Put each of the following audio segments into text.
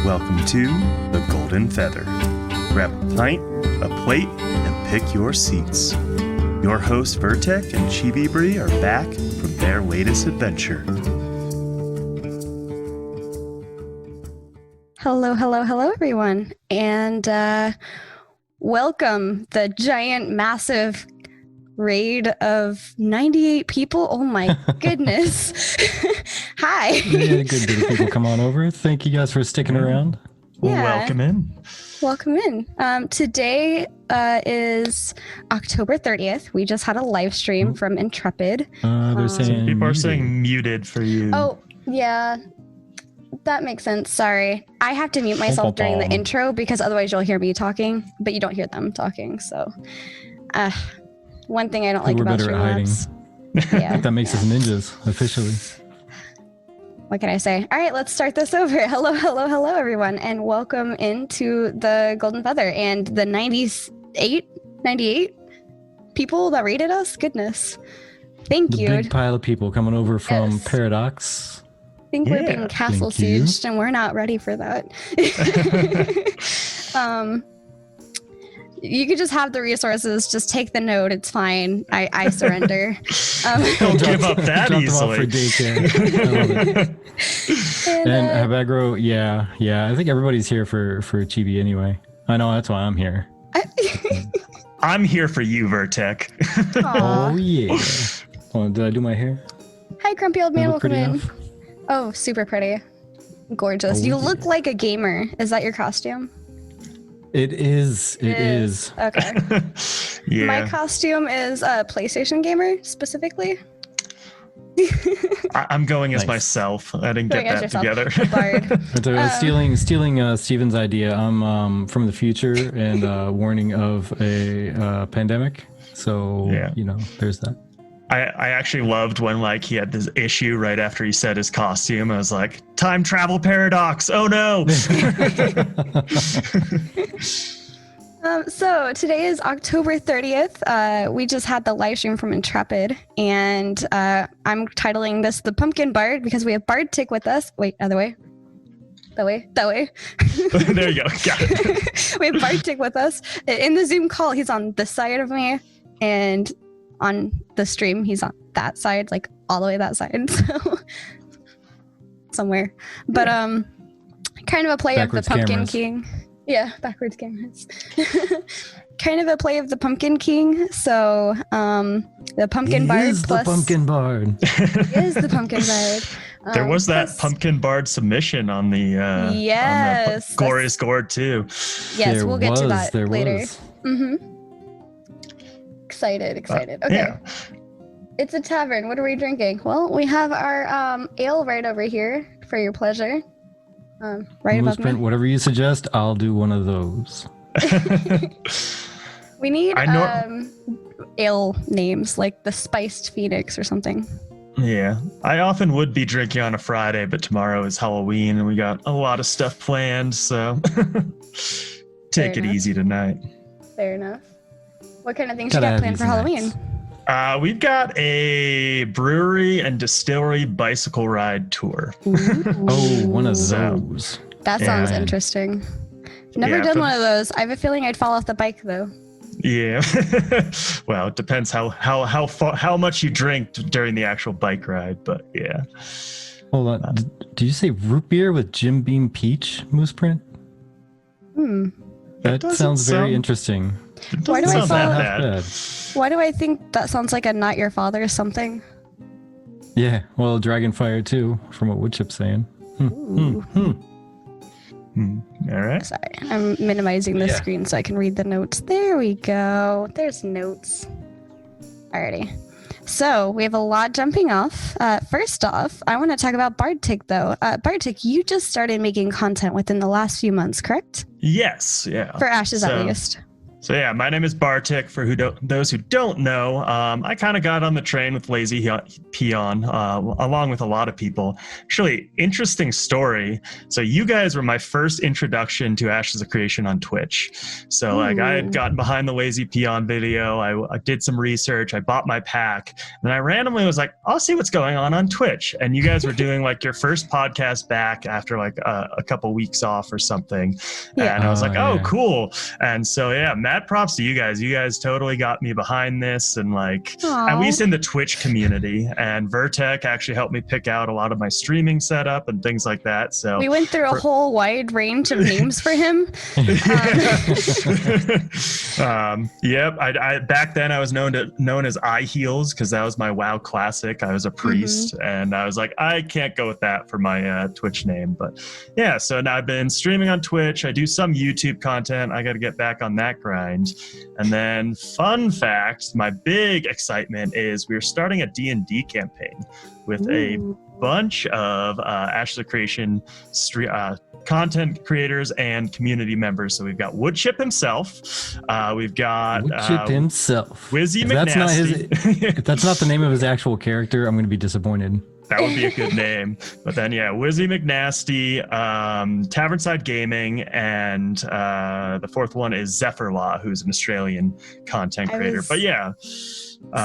Welcome to the Golden Feather. Grab a pint, a plate, and pick your seats. Your hosts Bardtic and Chibi Bree are back from their latest adventure. Hello, everyone. And welcome the giant, massive raid of 98 people. Oh my goodness. Hi. We had a good bit of people come on over. Thank you guys for sticking around. Yeah. Welcome in. Today is October 30th. We just had a live stream from Intrepid. They're saying People are muted. saying muted for you. Oh, yeah. That makes sense. Sorry. I have to mute myself during the intro because otherwise you'll hear me talking, but you don't hear them talking. So, one thing I don't like We're about better at hiding. Streamlabs. Yeah. That makes us ninjas, officially. What can I say? All right, let's start this over. Hello, everyone, and welcome into the Golden Feather and the 98 people that rated us. Goodness. Thank The you. big pile of people coming over from Yes. Paradox. I think we're being castle Thank you. sieged and we're not ready for that. You could just have the resources, just take the note, it's fine. I surrender. Don't give up that Drop them off for easily. daycare. I love it. And Habagro, yeah. I think everybody's here for Chibi anyway. I know, that's why I'm here. I'm here for you, Vertec. Oh, yeah. Oh, did I do my hair? Hi, grumpy old man, I look welcome pretty in. enough? Oh, super pretty. Gorgeous. Oh, You yeah. look like a gamer. Is that your costume? It is. Okay. Yeah. My costume is a PlayStation gamer, specifically. I'm going as Nice. myself. I didn't Going get as that yourself. together. Bard. But stealing Steven's idea. I'm from the future and warning of a pandemic. So, Yeah. there's that. I actually loved when he had this issue right after he said his costume. I was like, time travel paradox. Oh no. So today is October 30th. We just had the live stream from Intrepid, and I'm titling this The Pumpkin Bard because we have Bardtic with us. Wait, other way. That way. There you go. Got it. We have Bardtic with us. In the Zoom call, he's on this side of me, and on the stream, he's on that side, like all the way that side. So somewhere. But kind of a play Backwards of the Pumpkin cameras. King. Yeah, backwards cameras. Kind of a play of the Pumpkin King. So the Pumpkin Bard is plus the Pumpkin Bard. is the Pumpkin Bard. There was that plus- Pumpkin Bard submission on the Yes, on the Glorious Gourd too. Yes, There we'll get to that there later. was. Mm-hmm. Excited. Okay. Yeah. It's a tavern. What are we drinking? Well, we have our ale right over here for your pleasure. Right Moose above print, me. whatever you suggest, I'll do one of those. We need I know- ale names like the Spiced Phoenix or something. Yeah. I often would be drinking on a Friday, but tomorrow is Halloween and we got a lot of stuff planned, so take it enough. easy tonight. Fair enough. What kind of things Gotta you got have planned for easy Halloween? nights. We've got a brewery and distillery bicycle ride tour. Oh, one of So- those. That sounds Yeah. interesting. Never Yeah, done but- one of those. I have a feeling I'd fall off the bike though. Yeah. Well, it depends how much you drink during the actual bike ride, but yeah. Hold on. Did you say root beer with Jim Beam Peach, Moose print? That doesn't sounds very sound- interesting. It Why doesn't do I sound follow- that bad. Bad. Why do I think that sounds like a Not Your Father something? Yeah, well, Dragonfire too, from what Woodchip's saying. All right. Sorry, I'm minimizing the Yeah. screen so I can read the notes. There we go. There's notes. Alrighty. So we have a lot jumping off. First off, I want to talk about Bardtic though. Bardtic, you just started making content within the last few months, correct? Yes. Yeah. For Ashes So- at least. So yeah, my name is Bardtic. For those who don't know, I kind of got on the train with Lazy Peon, along with a lot of people. Actually, interesting story. So you guys were my first introduction to Ashes of Creation on Twitch. So like I had gotten behind the Lazy Peon video. I did some research. I bought my pack, and I randomly was like, I'll see what's going on Twitch. And you guys were doing like your first podcast back after like a couple weeks off or something. Yeah. And I was like, oh, yeah. cool. And so yeah, mad props to you guys. You guys totally got me behind this, and like at least in the Twitch community. And Vertec actually helped me pick out a lot of my streaming setup and things like that. So we went through a whole wide range of names for him. Yep. I back then I was known as Eye Heels because that was my WoW classic. I was a priest, and I was like, I can't go with that for my Twitch name. But yeah, so now I've been streaming on Twitch. I do some YouTube content. I got to get back on that grind. And then fun fact, my big excitement is we're starting a D&D campaign with a bunch of Ashes of Creation content creators and community members. So we've got Woodchip himself. We've got Woodchip himself. Wizzy If McNasty. if that's not the name of his actual character, I'm going to be disappointed. That would be a good name. But then, yeah, Wizzy McNasty, Tavernside Gaming, and the fourth one is Zephyr Law, who's an Australian content creator. But yeah.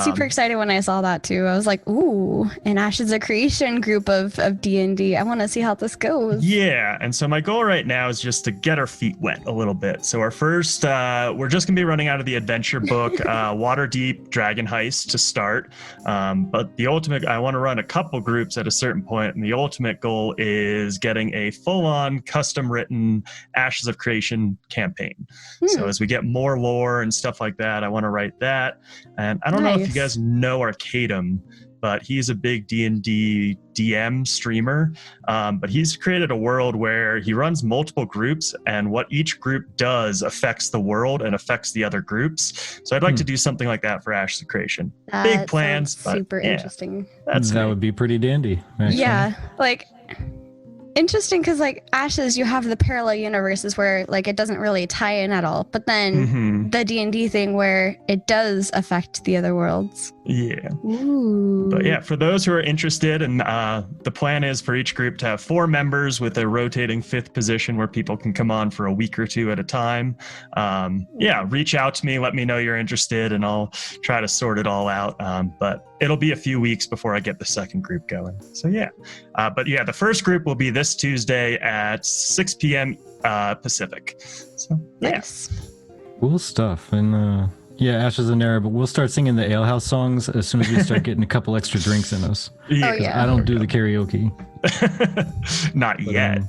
Super excited when I saw that too. I was like, ooh, an Ashes of Creation group of D&D. I want to see how this goes. Yeah, and so my goal right now is just to get our feet wet a little bit. So our first, we're just going to be running out of the adventure book, Waterdeep Dragon Heist to start. But the ultimate, I want to run a couple groups at a certain point, and the ultimate goal is getting a full-on custom-written Ashes of Creation campaign. So as we get more lore and stuff like that, I want to write that. And I don't know if you guys know Arcadum, but he's a big D&D DM streamer. But he's created a world where he runs multiple groups, and what each group does affects the world and affects the other groups. So I'd like to do something like that for Ashes of Creation. Big plans, but super interesting. That would be pretty dandy. Actually. Yeah, like interesting because like Ashes, you have the parallel universes where like it doesn't really tie in at all, but then the D&D thing where it does affect the other worlds. Yeah. Ooh. But yeah, for those who are interested, and the plan is for each group to have 4 members with a rotating 5th position where people can come on for a week or 2 at a time. Yeah, reach out to me, let me know you're interested, and I'll try to sort it all out. But it'll be a few weeks before I get the second group going. So yeah. But yeah, the first group will be this Tuesday at 6 p.m. Pacific. So yeah. Nice. Cool stuff. And yeah, Ashes and Era, but we'll start singing the Alehouse songs as soon as we start getting a couple extra drinks in us. Oh, yeah. I don't do the karaoke. Not yet.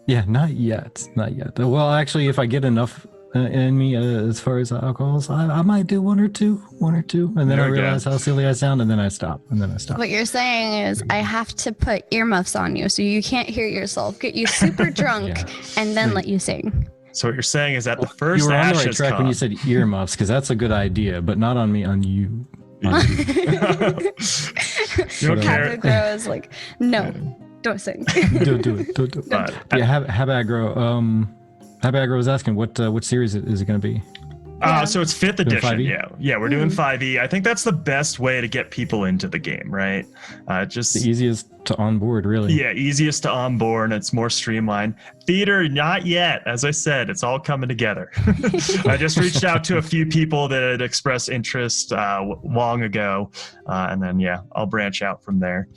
Yeah, not yet. Not yet. Well, actually, if I get enough in me as far as alcohols, I might do one or two, and then I realize how silly I sound, and then I stop. What you're saying is I have to put earmuffs on you so you can't hear yourself, get you super drunk, and then let you sing. So what you're saying is that the first you were on the right Ashes track Con, when you said earmuffs, because that's a good idea, but not on me, on you. Habit Grow is like, no, don't sing. Don't do it. But yeah, Habagro. Habagro was asking what series is it going to be? So it's 5th Doing edition. 5e? Yeah, we're doing 5e. I think that's the best way to get people into the game, right? Just the easiest to onboard, really. Yeah, easiest to onboard. It's more streamlined. Theater, not yet. As I said, it's all coming together. I just reached out to a few people that had expressed interest long ago, and then yeah, I'll branch out from there.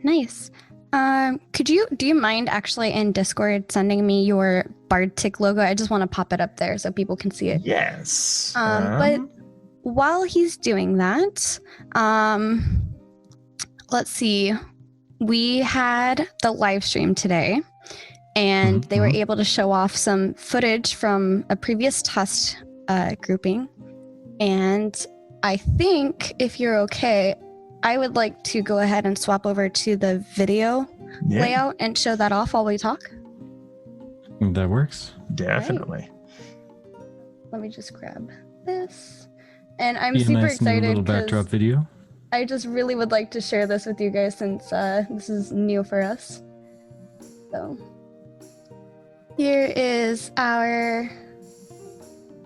Nice. Do you mind actually in Discord sending me your Bardtic logo? I just want to pop it up there so people can see it. Yes. But while he's doing that, let's see. We had the live stream today, and they were able to show off some footage from a previous test grouping. And I think if you're okay, I would like to go ahead and swap over to the video layout and show that off while we talk. That works. Definitely. Right. Let me just grab this. And I'm Be a super nice new excited little backdrop video. I just really would like to share this with you guys since this is new for us. So here is our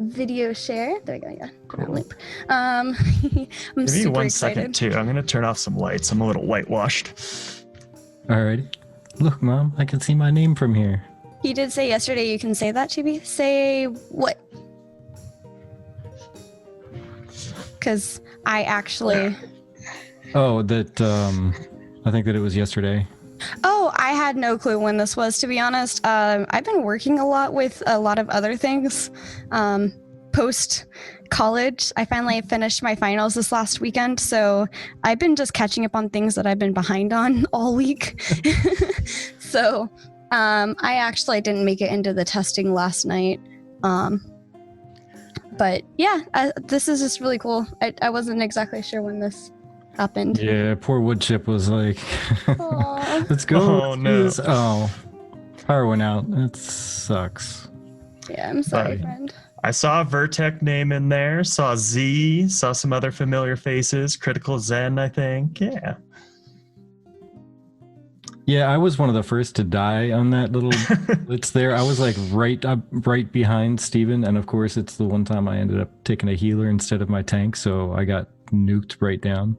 video share. There we go. Yeah. Put it on Cool. loop. I'm Give me super one excited. second too. I'm gonna turn off some lights. I'm a little whitewashed. Alrighty. Look, Mom, I can see my name from here. He did say yesterday you can say that, Chibi. Say what? Because I actually... Oh, that, I think that it was yesterday. Oh, I had no clue when this was, to be honest. I've been working a lot with a lot of other things. Post college, I finally finished my finals this last weekend, so I've been just catching up on things that I've been behind on all week. So I actually didn't make it into the testing last night. But yeah, this is just really cool. I wasn't exactly sure when this happened. Yeah, poor Woodchip was like, Aw. let's go. Oh, let's do no. this." Oh, power went out. It sucks. Yeah, I'm sorry, Bye. friend. I saw a Vertec name in there, saw Z, saw some other familiar faces, Critical Zen, I think. Yeah. Yeah, I was one of the first to die on that little blitz there. I was like right behind Steven, and of course it's the one time I ended up taking a healer instead of my tank, so I got nuked right down.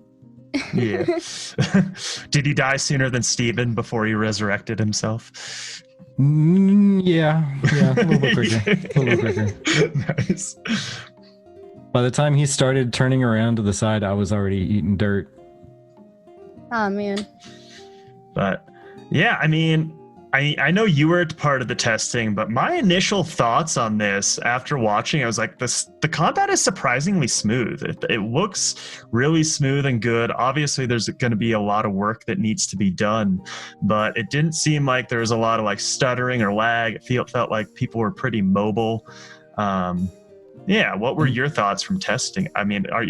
Yeah. Did he die sooner than Steven before he resurrected himself? Yeah, a little bit quicker. A little quicker. Nice. By the time he started turning around to the side, I was already eating dirt. Oh man. But yeah, I mean, I know you were part of the testing, but my initial thoughts on this after watching, I was like, the combat is surprisingly smooth. It looks really smooth and good. Obviously, there's going to be a lot of work that needs to be done, but it didn't seem like there was a lot of like stuttering or lag. It felt like people were pretty mobile. Yeah, what were your thoughts from testing? I mean, I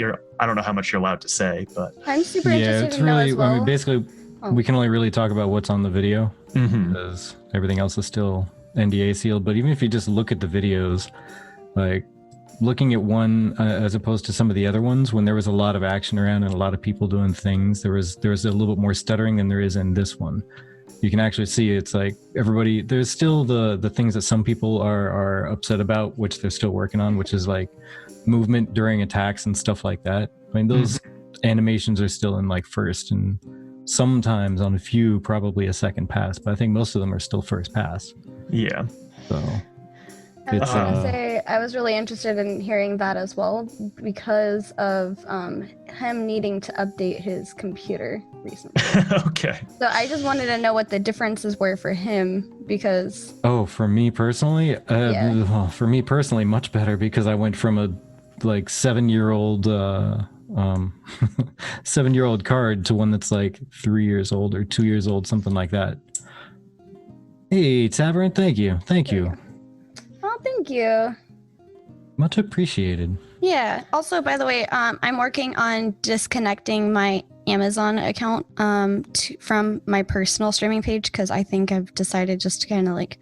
don't know how much you're allowed to say, but I'm super Yeah, interested it's to know really, as well. I mean, basically, Oh. we can only really talk about what's on the video Mhm. because everything else is still NDA sealed. But even if you just look at the videos, like looking at one as opposed to some of the other ones, when there was a lot of action around and a lot of people doing things, there was a little bit more stuttering than there is in this one. You can actually see it's like everybody, there's still the things that some people are upset about, which they're still working on, which is like movement during attacks and stuff like that. I mean, those animations are still in like first, and sometimes on a few probably a second pass, but I think most of them are still first pass. Yeah. So I was it's gonna say I was really interested in hearing that as well because of him needing to update his computer recently. Okay. So I just wanted to know what the differences were for him because for me personally, Yeah. for me personally, much better because I went from a like 7-year-old 7-year-old card to one that's like 3 years old or 2 years old, something like that. Hey, Tavern, thank you. oh, thank you. Much appreciated. Yeah. Also, by the way, I'm working on disconnecting my Amazon account from my personal streaming page because I think I've decided just to kind of like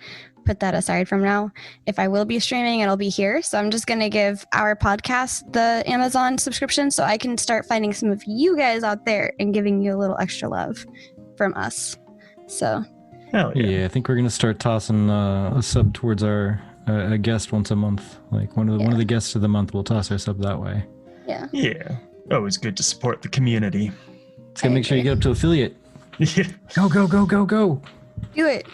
put that aside from now. If I will be streaming, it'll be here. So I'm just going to give our podcast the Amazon subscription so I can start finding some of you guys out there and giving you a little extra love from us. So Hell yeah. Yeah, I think we're gonna start tossing a sub towards our a guest once a month. Like one of the guests of the month, we'll toss our sub that way. yeah. Yeah. Always good to support the community. Just gotta make sure you get up to affiliate. Yeah. Go. Do it.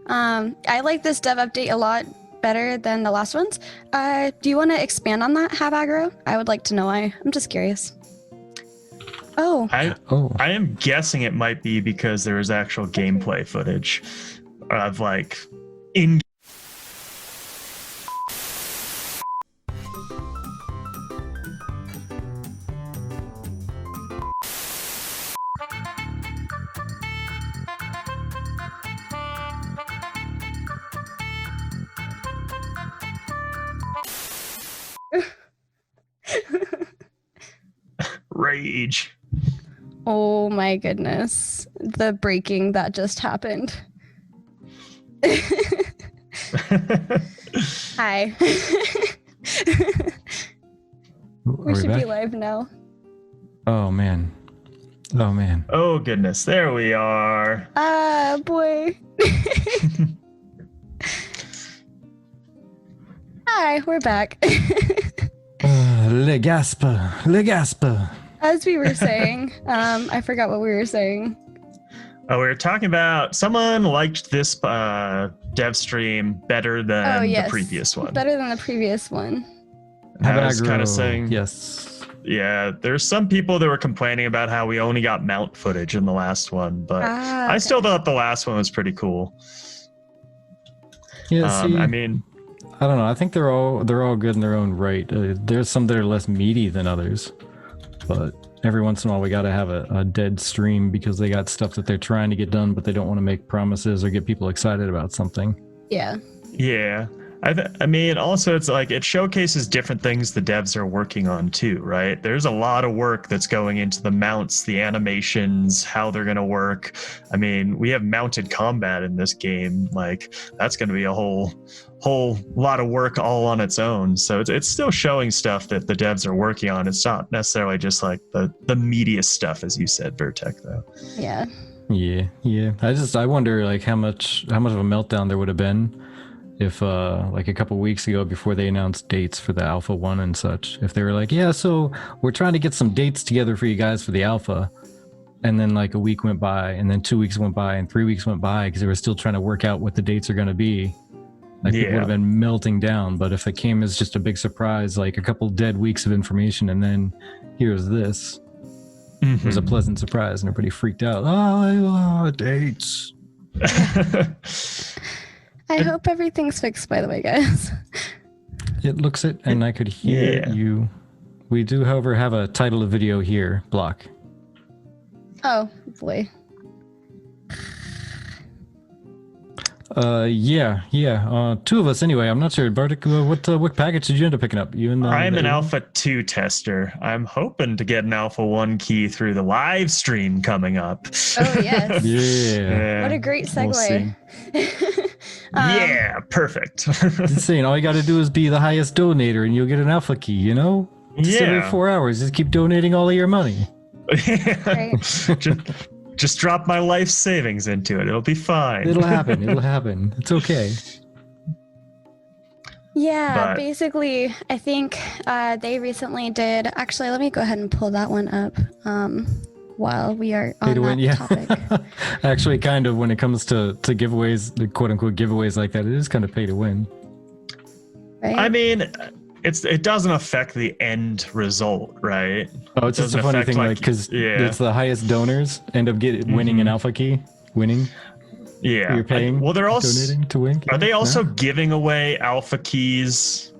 I like this dev update a lot better than the last ones. Do you want to expand on that, Have Aggro? I would like to know. I'm just curious. Oh, I am guessing it might be because there is actual gameplay footage of like in. Rage. oh my goodness. The breaking that just happened. Hi. We should be live now. Oh man. Oh goodness, there we are. Ah, boy. Hi, we're back. Le Gaspa. As we were saying, I forgot what we were saying. Oh, we were talking about someone liked this dev stream better than the previous one. Better than the previous one. I was kind of saying, yes. Yeah, there's some people that were complaining about how we only got mount footage in the last one, but I still thought the last one was pretty cool. Yeah, see, I mean, I don't know. I think they're all good in their own right. There's some that are less meaty than others, but every once in a while we got to have a dead stream because they got stuff that they're trying to get done, but they don't want to make promises or get people excited about something. Yeah. Yeah. I mean, also it's like it showcases different things the devs are working on too, right? There's a lot of work that's going into the mounts, the animations, how they're going to work. I mean, we have mounted combat in this game. Like that's going to be a whole lot of work all on its own. So it's still showing stuff that the devs are working on. It's not necessarily just like the meatiest stuff, as you said, Bardtic, though. Yeah. Yeah. I wonder like how much of a meltdown there would have been if like a couple weeks ago before they announced dates for the Alpha 1 and such, if they were like, yeah, so we're trying to get some dates together for you guys for the Alpha, and then like a week went by and then 2 weeks went by and 3 weeks went by because they were still trying to work out what the dates are going to be, like it would have been melting down. But if it came as just a big surprise, like a couple dead weeks of information and then here's this, it was a pleasant surprise and everybody freaked out. Oh, dates. I hope everything's fixed, by the way, guys. It looks it, and I could hear you. We do, however, have a title of video here, Block. Oh, boy. Yeah. Two of us anyway. I'm not sure. Bardtic, what package did you end up picking up? You and I'm an Alpha 2 tester. I'm hoping to get an Alpha 1 key through the live stream coming up. Oh, yes. Yeah. What a great segue. We'll yeah, perfect. Just saying, all you got to do is be the highest donator and you'll get an Alpha key, you know? Just every 4 hours, just keep donating all of your money. Right. Just drop my life savings into it. It'll be fine. It'll happen. It's okay. Yeah, basically, I think they recently did. Actually, let me go ahead and pull that one up while we are on that topic. Actually, kind of when it comes to giveaways, the quote unquote giveaways like that, it is kind of pay to win. Right? I mean, it doesn't affect the end result, right? Oh, it's just a funny thing, like because it's the highest donors end up winning an Alpha key, winning. Yeah, you're paying. Well, they're also donating to win. Are they also giving away Alpha keys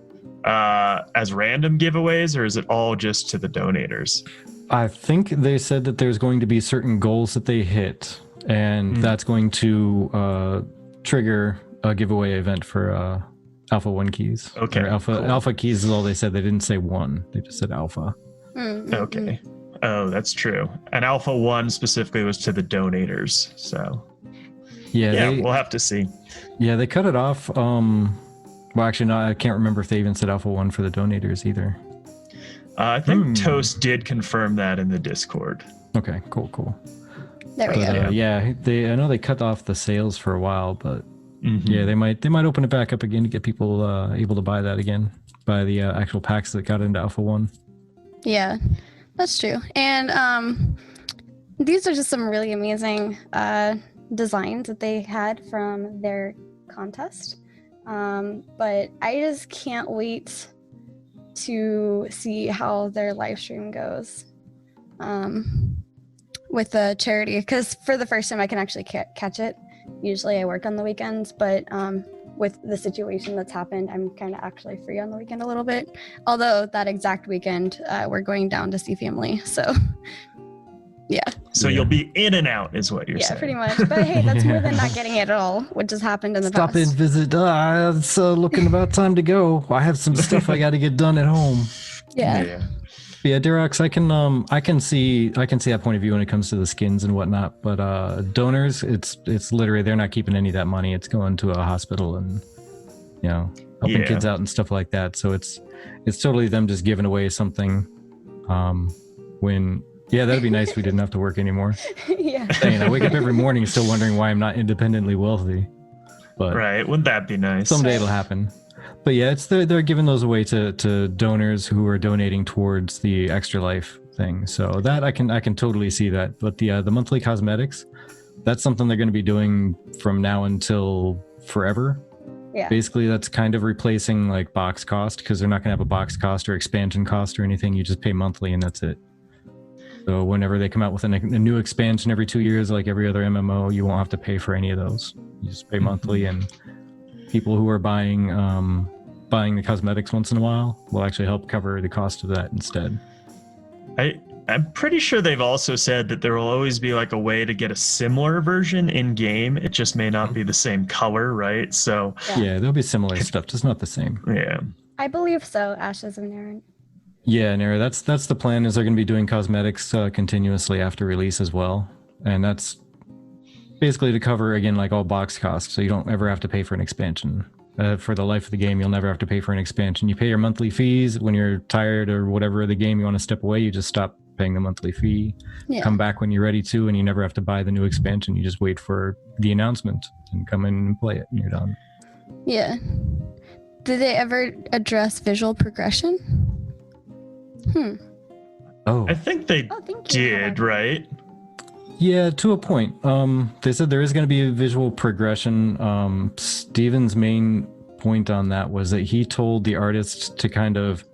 as random giveaways, or is it all just to the donators? I think they said that there's going to be certain goals that they hit, and that's going to trigger a giveaway event for Alpha 1 keys. Okay. Alpha keys is all they said. They didn't say 1. They just said Alpha. Okay. Oh, that's true. And Alpha 1 specifically was to the donators. So yeah, we'll have to see. Yeah, they cut it off. Well, actually, no, I can't remember if they even said Alpha 1 for the donators either. I think Toast did confirm that in the Discord. Okay, cool. There we go. Yeah, I know they cut off the sales for a while, but yeah, they might open it back up again to get people able to buy that again, buy the actual packs that got into Alpha 1. Yeah, that's true. And these are just some really amazing designs that they had from their contest. But I just can't wait to see how their live stream goes with the charity, because for the first time I can actually catch it. Usually I work on the weekends, but with the situation that's happened, I'm kind of actually free on the weekend a little bit. Although that exact weekend, we're going down to see family. So yeah. So you'll be in and out is what you're saying. Yeah, pretty much. But hey, that's more than not getting it at all, which has happened in the past. Stop in, visit. It's looking about time to go. I have some stuff I got to get done at home. Yeah. Yeah, Derox, I can see that point of view when it comes to the skins and whatnot, but donors, it's literally they're not keeping any of that money. It's going to a hospital and helping kids out and stuff like that. So it's totally them just giving away something. That'd be nice if we didn't have to work anymore. Yeah. I wake up every morning still wondering why I'm not independently wealthy. But right, wouldn't that be nice? Someday it'll happen. But yeah, they're giving those away to donors who are donating towards the Extra Life thing. So that I can totally see that. But the monthly cosmetics, that's something they're going to be doing from now until forever. Yeah. Basically, that's kind of replacing like box cost, because they're not going to have a box cost or expansion cost or anything. You just pay monthly and that's it. So whenever they come out with a new expansion every 2 years, like every other MMO, you won't have to pay for any of those. You just pay monthly, and people who are buying the cosmetics once in a while will actually help cover the cost of that instead. I'm pretty sure they've also said that there will always be like a way to get a similar version in game. It just may not be the same color, right? So yeah, there'll be similar stuff, just not the same. Yeah, I believe so. Ashes of Naren. Yeah, Nara, that's the plan. Is they're going to be doing cosmetics continuously after release as well, and that's basically to cover again like all box costs, so you don't ever have to pay for an expansion. For the life of the game, you'll never have to pay for an expansion. You pay your monthly fees when you're tired or whatever of the game you want to step away. You just stop paying the monthly fee. Yeah. Come back when you're ready to, and you never have to buy the new expansion. You just wait for the announcement and come in and play it, and you're done. Yeah. Did they ever address visual progression? Oh, I think they Oh, thank you. did, right? yeah, to a point. They said there is going to be a visual progression. Steven's main point on that was that he told the artists to kind of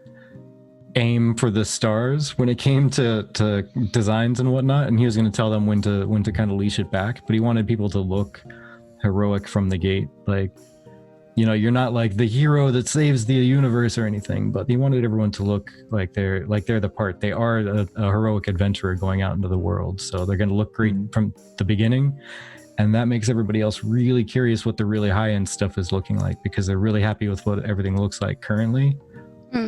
aim for the stars when it came to designs and whatnot, and he was going to tell them when to kind of leash it back. But he wanted people to look heroic from the gate, like, you know, you're not like the hero that saves the universe or anything, but he wanted everyone to look like they're the part. They are a heroic adventurer going out into the world, so they're going to look great from the beginning, and that makes everybody else really curious what the really high-end stuff is looking like, because they're really happy with what everything looks like currently,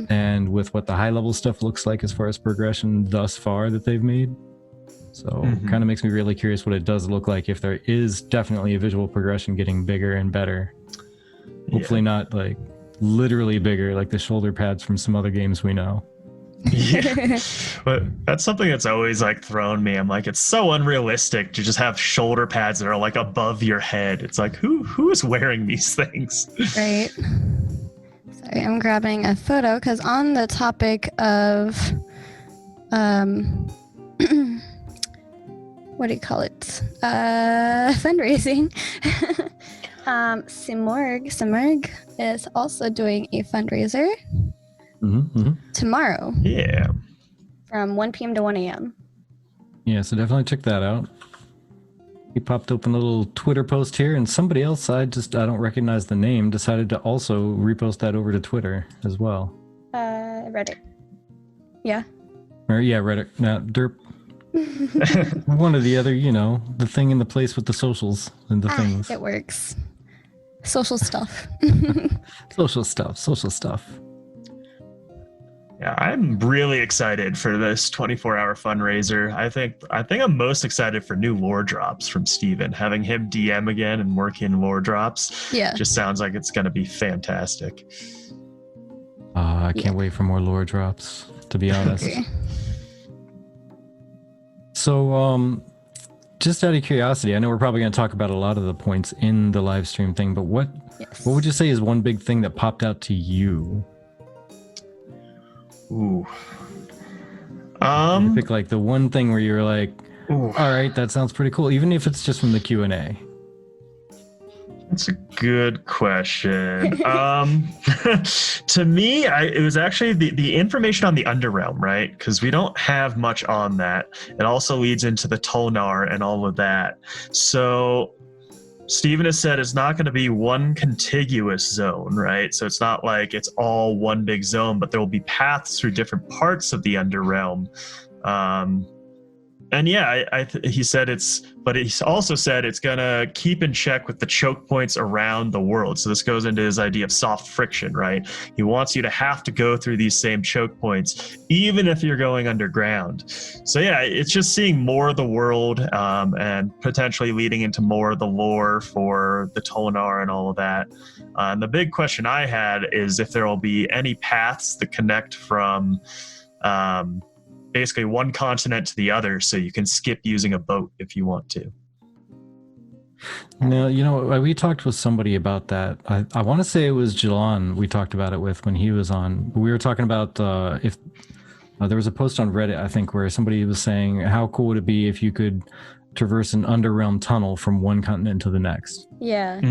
and with what the high-level stuff looks like as far as progression thus far that they've made. So kind of makes me really curious what it does look like if there is definitely a visual progression getting bigger and better. Hopefully not like literally bigger like the shoulder pads from some other games we know. Yeah, but that's something that's always like thrown me. I'm like, it's so unrealistic to just have shoulder pads that are like above your head. It's like, who is wearing these things? Right. Sorry, I'm grabbing a photo because on the topic of what do you call it? Fundraising. Simurg is also doing a fundraiser tomorrow. Yeah. From 1 p.m. to 1 a.m. Yeah, so definitely check that out. He popped open a little Twitter post here, and somebody else, I don't recognize the name, decided to also repost that over to Twitter as well. Reddit. Yeah. Or yeah, Reddit. No, derp. One or the other, you know, the thing in the place with the socials and the things. It works. Social stuff. Social stuff. Yeah, I'm really excited for this 24-hour fundraiser. I think I'm most excited for new lore drops from Steven. Having him DM again and work in lore drops just sounds like it's going to be fantastic. I can't wait for more lore drops, to be honest. Okay. So, just out of curiosity, I know we're probably going to talk about a lot of the points in the live stream thing, but what would you say is one big thing that popped out to you? Ooh. Pick like the one thing where you're like, all right, that sounds pretty cool, even if it's just from the Q&A. That's a good question. To me, it was actually the information on the Underrealm, right? Because we don't have much on that. It also leads into the Tolnar and all of that. So Steven has said it's not going to be one contiguous zone, right? So it's not like it's all one big zone, but there will be paths through different parts of the Underrealm. And yeah, he said but he also said it's going to keep in check with the choke points around the world. So this goes into his idea of soft friction, right? He wants you to have to go through these same choke points, even if you're going underground. So yeah, it's just seeing more of the world and potentially leading into more of the lore for the Tolnar and all of that. And the big question I had is if there will be any paths that connect from basically one continent to the other, so you can skip using a boat if you want to. No, we talked with somebody about that. I want to say it was Jalan we talked about it with when he was on. We were talking about if there was a post on Reddit, I think, where somebody was saying how cool would it be if you could traverse an underrealm tunnel from one continent to the next. Yeah.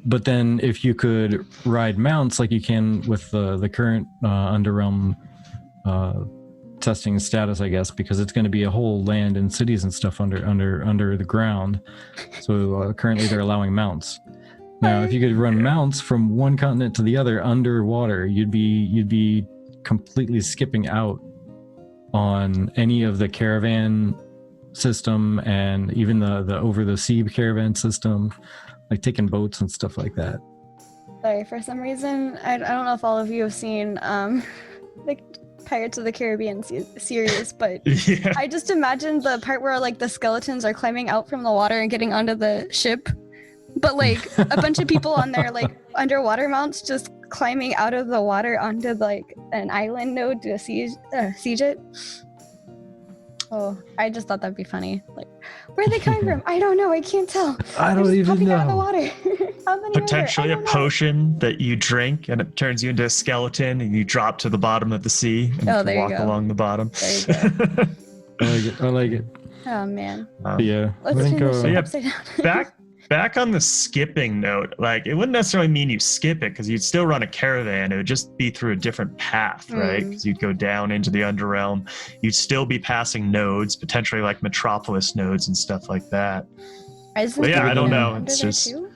But then if you could ride mounts like you can with the current underrealm testing status, I guess, because it's going to be a whole land and cities and stuff under the ground. So currently they're allowing mounts. Now, if you could run mounts from one continent to the other underwater, you'd be completely skipping out on any of the caravan system and even the over the sea caravan system, like taking boats and stuff like that. Sorry, for some reason, I don't know if all of you have seen the Pirates of the Caribbean series, but Yeah. I just imagined the part where like the skeletons are climbing out from the water and getting onto the ship, but like a bunch of people on their like underwater mounts just climbing out of the water onto like an island node to siege it. Oh, I just thought that'd be funny. Like, where are they coming from? I don't know. I can't tell. I They're don't just even popping know. out of the water. How many are there? Potentially I a don't know. potion that you drink and it turns you into a skeleton and you drop to the bottom of the sea and Oh, you there can you walk go. along the bottom. There you go. I like it. Oh man. But yeah, Let's I think turn this shit yeah, upside down. Back on the skipping note, like it wouldn't necessarily mean you skip it because you'd still run a caravan. It would just be through a different path, right? Because you'd go down into the underrealm. You'd still be passing nodes, potentially like metropolis nodes and stuff like that. Isn't yeah, there I don't one know. under It's there just too?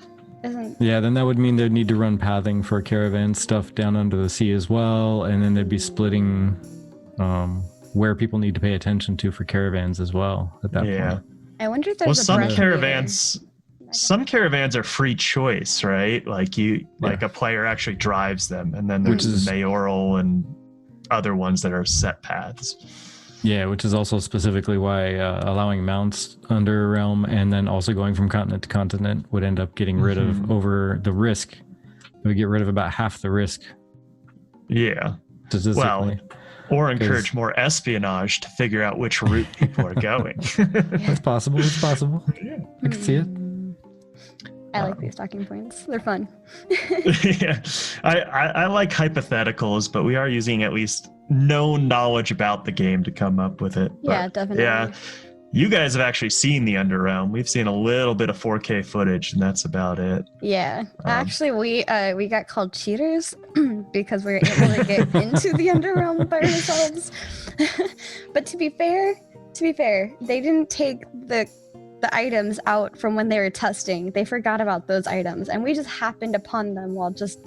Isn't Yeah, then that would mean they'd need to run pathing for caravan stuff down under the sea as well, and then they'd be splitting where people need to pay attention to for caravans as well at that point. I wonder if there's Well, a some breath caravans. Some caravans are free choice, right? Like a player actually drives them, and then there's the mayoral and other ones that are set paths. Yeah, which is also specifically why allowing mounts under a realm and then also going from continent to continent would end up getting rid of over the risk. It would get rid of about half the risk. Yeah. Statistically. Well, or encourage more espionage to figure out which route people are going. That's possible. It's possible. Yeah. I can see it. I like these talking points. They're fun. Yeah, I like hypotheticals, but we are using at least known knowledge about the game to come up with it. Yeah, But, definitely. Yeah, you guys have actually seen the Underrealm. We've seen a little bit of 4K footage, and that's about it. Yeah. Actually, we got called cheaters because we were able to get into the Underrealm by ourselves. But to be fair, they didn't take the items out from when they were testing. They forgot about those items, and we just happened upon them while just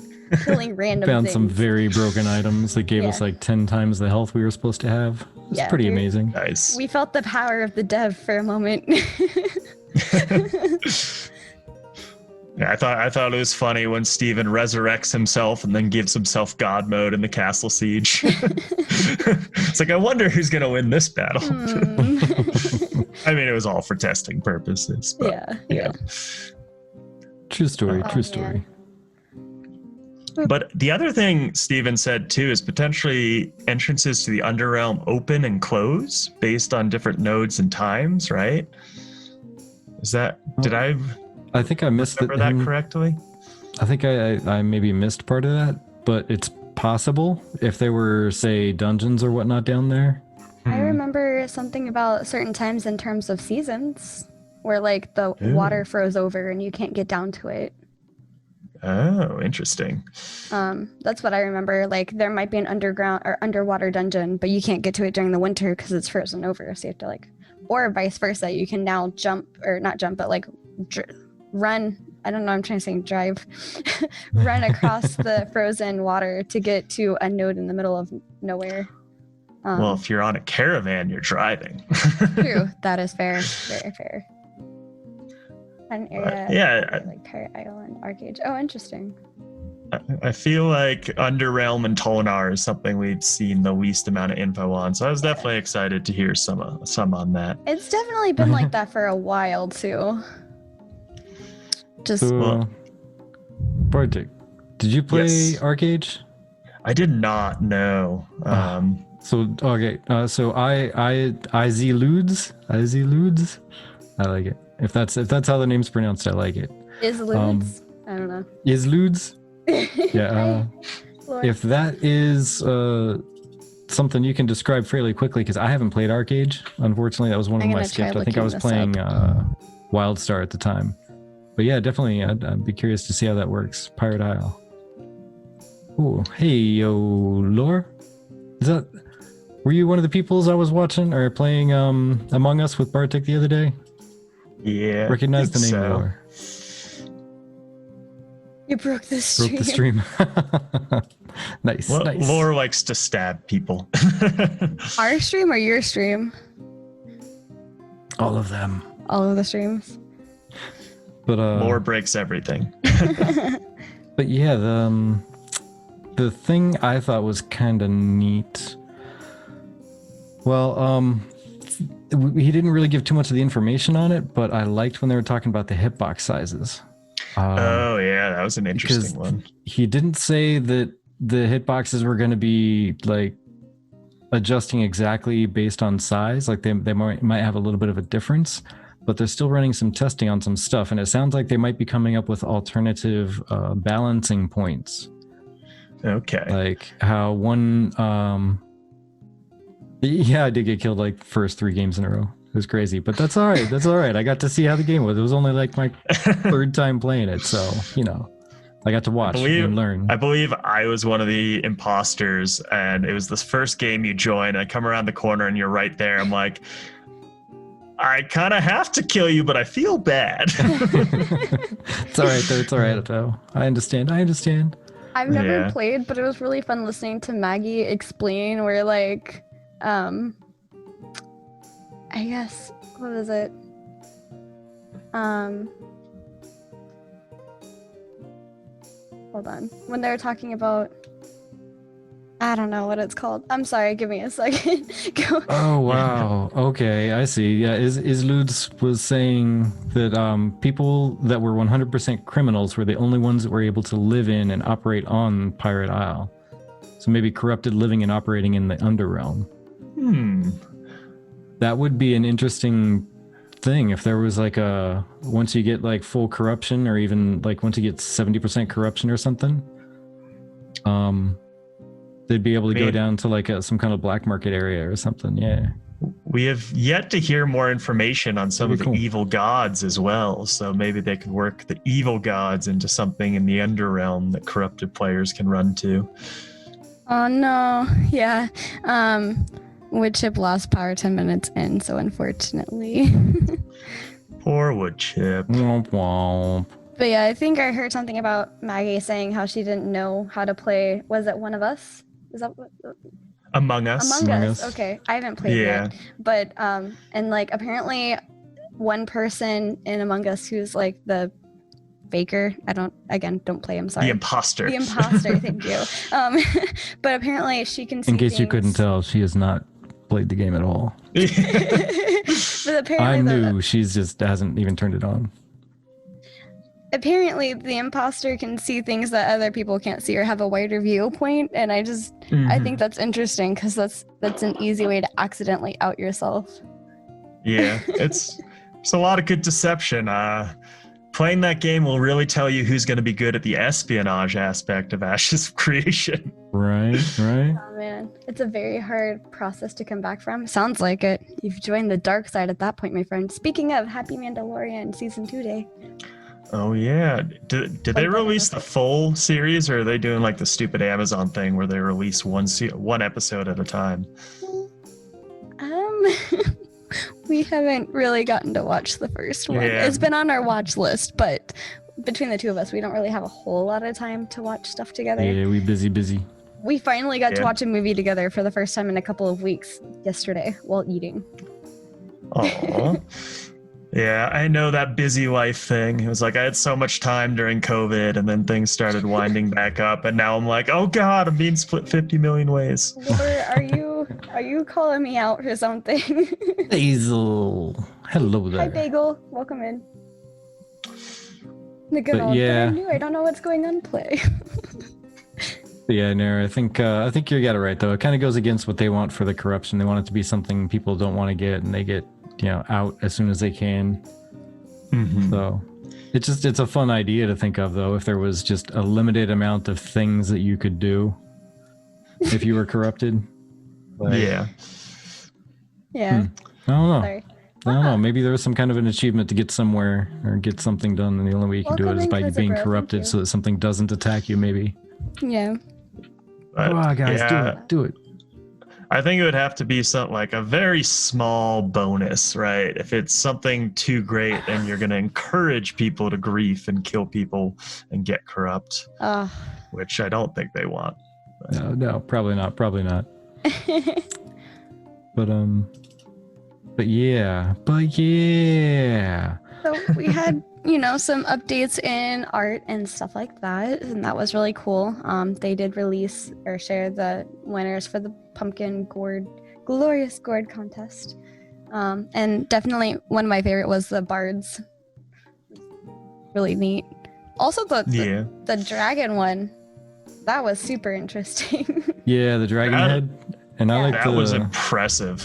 killing random Found things. some very broken items that gave us like 10 times the health we were supposed to have. It's pretty amazing. Nice. We felt the power of the dev for a moment. Yeah, I thought it was funny when Steven resurrects himself and then gives himself God mode in the castle siege. It's like, I wonder who's gonna win this battle. I mean, it was all for testing purposes. But, yeah. True story. Oh, True story. But the other thing Steven said too is potentially entrances to the Underrealm open and close based on different nodes and times, right? Is that I think I missed remember that correctly? I think I maybe missed part of that, but it's possible if there were, say, dungeons or whatnot down there. I remember something about certain times in terms of seasons where like the water froze over and you can't get down to it. Oh, interesting. That's what I remember. Like there might be an underground or underwater dungeon, but you can't get to it during the winter because it's frozen over. So you have to like, or vice versa. You can now jump or not jump, but like run. I don't know. I'm trying to say drive, run across the frozen water to get to a node in the middle of nowhere. Well, if you're on a caravan, you're driving. True. That is fair. Very fair. An area like Pirate Island Arcade. Oh, interesting. I feel like Underrealm and Tolinar is something we've seen the least amount of info on, so I was definitely excited to hear some on that. It's definitely been like that for a while too. Just Bardtic, did you play Arcade? I did not know. So I Z Ludes. I like it. If that's how the name's pronounced, I like it. Is Ludes? I don't know. Isludes? Yeah. Lord. If that is something you can describe fairly quickly, because I haven't played Arcade. Unfortunately, that was one of I'm them I gonna try skipped. I think I was looking this playing WildStar at the time. But yeah, definitely, I'd be curious to see how that works. Pirate Isle. Ooh, hey, yo, Lore. Were you one of the peoples I was watching or playing Among Us with Bardtic the other day? Yeah. Recognize the think name, so. Lore. You broke the stream. Broke the stream. Nice, nice. Lore likes to stab people. Our stream or your stream? All of them. All of the streams. But Lore breaks everything. But yeah, the thing I thought was kind of neat. Well, he didn't really give too much of the information on it, but I liked when they were talking about the hitbox sizes. Oh yeah, that was an interesting one. He didn't say that the hitboxes were going to be like adjusting exactly based on size. Like they might have a little bit of a difference, but they're still running some testing on some stuff, and it sounds like they might be coming up with alternative balancing points. Okay. Like how one yeah, I did get killed like first 3 games in a row. It was crazy, but that's all right. That's all right. I got to see how the game was. It was only like my 3rd time playing it, so I got to watch and learn. I believe I was one of the imposters, and it was this first game you join. I come around the corner and you're right there. I'm like, I kind of have to kill you, but I feel bad. It's all right though. It's all right though. I understand. I've never played, but it was really fun listening to Maggie explain where like I guess what was it? Hold on. When they were talking about I don't know what it's called. I'm sorry, give me a second. Go. Oh wow. Okay, I see. Yeah, Isludes was saying that people that were 100% criminals were the only ones that were able to live in and operate on Pirate Isle. So maybe corrupted living and operating in the Underrealm. That would be an interesting thing if there was like once you get like full corruption, or even like once you get 70% corruption or something, they'd be able to go down to like some kind of black market area or something. Yeah. We have yet to hear more information on some of the evil gods as well. So maybe they could work the evil gods into something in the Underrealm that corrupted players can run to. Oh no. Yeah. Woodchip lost power 10 minutes in, so unfortunately. Poor Woodchip. Womp womp. But yeah, I think I heard something about Maggie saying how she didn't know how to play. Was it One of Us? Is that what? Among Us. Among Us. Okay, I haven't played yet. But and like apparently, one person in Among Us who's like the faker. Don't play. I'm sorry. The imposter. The imposter. Thank you. But apparently she can see in case things. You couldn't tell, she has not played the game at all. But apparently I'm new. She's just hasn't even turned it on. Apparently the imposter can see things that other people can't see or have a wider viewpoint, and I think that's interesting because that's an easy way to accidentally out yourself. Yeah, it's a lot of good deception. Playing that game will really tell you who's going to be good at the espionage aspect of Ash's creation. Right. Oh man, it's a very hard process to come back from. Sounds like it. You've joined the dark side at that point, my friend. Speaking of, happy Mandalorian Season 2 day. Oh yeah, did they release the full series, or are they doing like the stupid Amazon thing where they release one episode at a time? We haven't really gotten to watch the first one. Yeah. It's been on our watch list, but between the two of us, we don't really have a whole lot of time to watch stuff together. Yeah, we busy. We finally got to watch a movie together for the first time in a couple of weeks yesterday while eating. Oh. Yeah, I know that busy life thing. It was like I had so much time during COVID, and then things started winding back up, and now I'm like, oh god, I'm being split 50 million ways. Laura, are you calling me out for something? Hazel, hello there. Hi, Bagel. Welcome in. The good But old. yeah. But I knew I don't know what's going on. Play. Yeah, Nara, I think you got it right though. It kind of goes against what they want for the corruption. They want it to be something people don't want to get, and they get out as soon as they can. Mhm. So it's a fun idea to think of, though, if there was just a limited amount of things that you could do if you were corrupted. Like, Yeah. Yeah. I don't know. Sorry. I don't know. Maybe there was some kind of an achievement to get somewhere or get something done, and the only way you can do it is Welcome by in, being Cousin Bro, thank corrupted you. so that something doesn't attack you, maybe. Yeah. But, Come on, guys, yeah, do it. I think it would have to be something like a very small bonus, right? If it's something too great, then you're going to encourage people to grief and kill people and get corrupt, which I don't think they want. No, probably not. But yeah. So we had, some updates in art and stuff like that, and that was really cool. They did release or share the winners for the pumpkin glorious gourd contest. And definitely one of my favorite was the bards. Really neat. Also the dragon one. That was super interesting. Yeah, the dragon head. And I like that was impressive.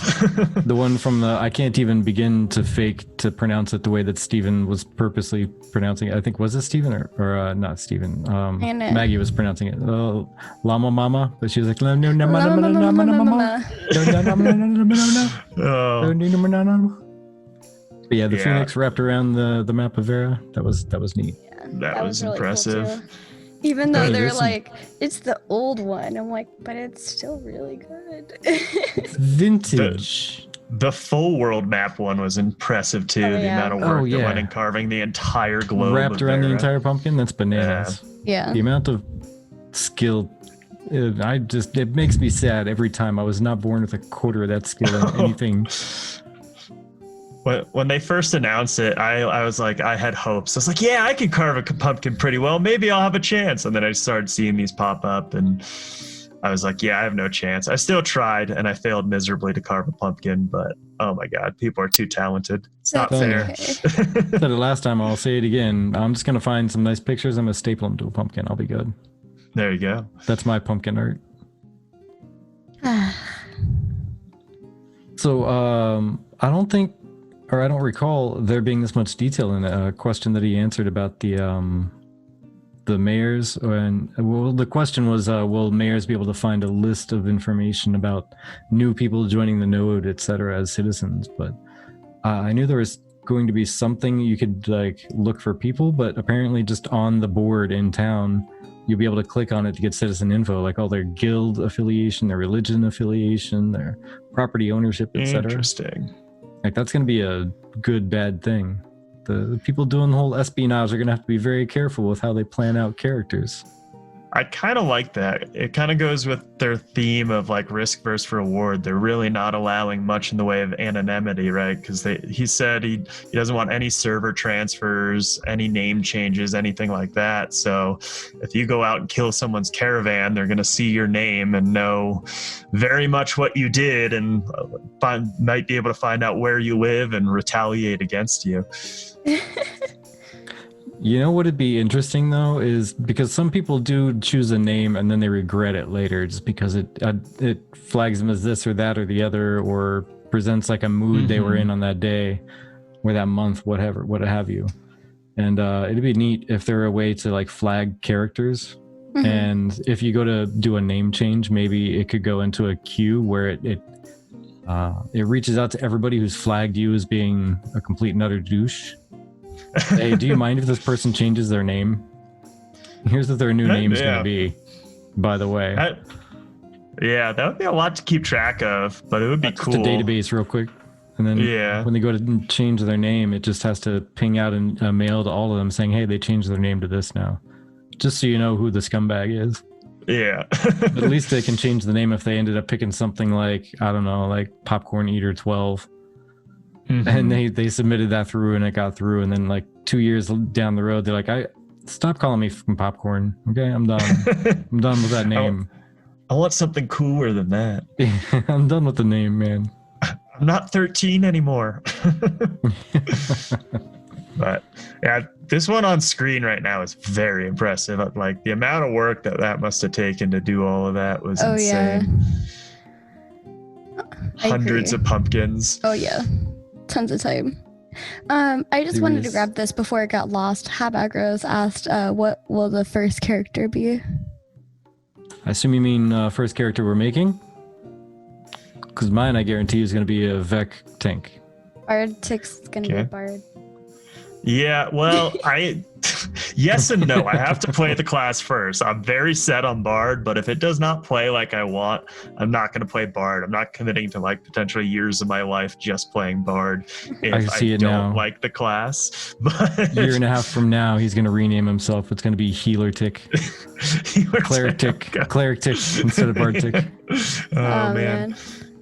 The one from I can't even begin to pronounce it the way that Steven was purposely pronouncing it. I think, was it Steven or not Steven? Maggie was pronouncing it. Llama Mama, but she was like, no. But yeah, the phoenix wrapped around the map of Vera. That was neat. Yeah, that was really impressive. Cool too. Even though they're some... like, it's the old one. I'm like, but it's still really good. It's vintage. The full world map one was impressive too. The amount of work that went in carving the entire globe. Wrapped around the entire pumpkin? That's bananas. Yeah. The amount of skill, it makes me sad every time. I was not born with a quarter of that skill in anything. When they first announced it, I was like, I had hopes. I was like, yeah, I can carve a pumpkin pretty well. Maybe I'll have a chance. And then I started seeing these pop up, and I was like, yeah, I have no chance. I still tried, and I failed miserably to carve a pumpkin. But oh my God, people are too talented. It's not fair. Said it last time. I'll say it again. I'm just gonna find some nice pictures. I'm gonna staple them to a pumpkin. I'll be good. There you go. That's my pumpkin art. So I don't recall there being this much detail in a question that he answered about the mayors. And well, the question was, will mayors be able to find a list of information about new people joining the node, etc., as citizens? But I knew there was going to be something you could look for people, but apparently just on the board in town, you'll be able to click on it to get citizen info, like all their guild affiliation, their religion affiliation, their property ownership, etc. Interesting. That's going to be a good, bad thing. The people doing the whole espionage are going to have to be very careful with how they plan out characters. I kind of like that. It kind of goes with their theme of risk versus reward. They're really not allowing much in the way of anonymity, right? Because he said he doesn't want any server transfers, any name changes, anything like that. So if you go out and kill someone's caravan, they're going to see your name and know very much what you did, and might be able to find out where you live and retaliate against you. You know what would be interesting though is because some people do choose a name and then they regret it later just because it flags them as this or that or the other, or presents a mood they were in on that day or that month, what have you. And it'd be neat if there were a way to flag characters. And if you go to do a name change, maybe it could go into a queue where it reaches out to everybody who's flagged you as being a complete and utter douche. Hey, do you mind if this person changes their name? Here's what their new name's going to be, by the way. That would be a lot to keep track of, but it would be cool. Just a database real quick. And then when they go to change their name, it just has to ping out a mail to all of them saying, hey, they changed their name to this now. Just so you know who the scumbag is. Yeah. But at least they can change the name if they ended up picking something like Popcorn Eater 12. And they submitted that through and it got through, and then 2 years down the road they're like, stop calling me from Popcorn, okay? I'm done. I'm done with that name. I want something cooler than that. I'm done with the name, man. I'm not 13 anymore. But yeah, this one on screen right now is very impressive. The amount of work that must have taken to do all of that was insane. Yeah. Hundreds of pumpkins. Oh yeah. Tons of time. I just wanted to Serious. grab this before it got lost. Habagros asked, what will the first character be? I assume you mean first character we're making? Because mine, I guarantee, is going to be a Vec tank. Bardtic's gonna be Okay. a bard. Yeah, well, yes and no. I have to play the class first. I'm very set on Bard, but if it does not play like I want, I'm not going to play Bard. I'm not committing to like potentially years of my life just playing Bard if I see it don't now. like the class. But Year and a half from now, he's going to rename himself. It's going to be Healer Tick, Cleric Tick instead of Bard Tick. Oh, man.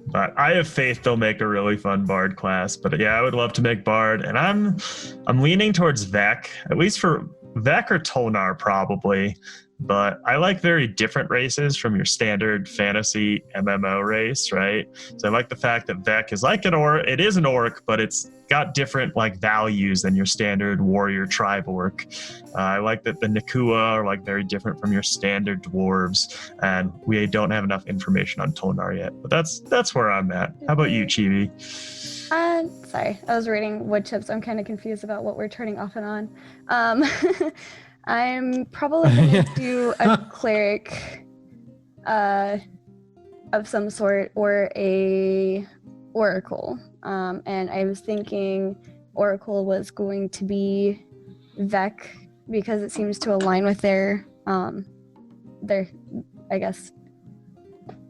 But I have faith they'll make a really fun Bard class. But yeah, I would love to make Bard, and I'm leaning towards Vec, at least for Vec or Tonar probably. But I like very different races from your standard fantasy MMO race, right? So I like the fact that Vec is like an orc. It is an orc, but it's got different like values than your standard warrior tribe orc. I like that the Nakua are like very different from your standard dwarves, and we don't have enough information on Tonar yet. But that's where I'm at. How about you, Chibi? Sorry, I was reading wood chips. I'm kind of confused about what we're turning off and on. I'm probably gonna do a cleric of some sort or a oracle. And I was thinking oracle was going to be Vec because it seems to align with their I guess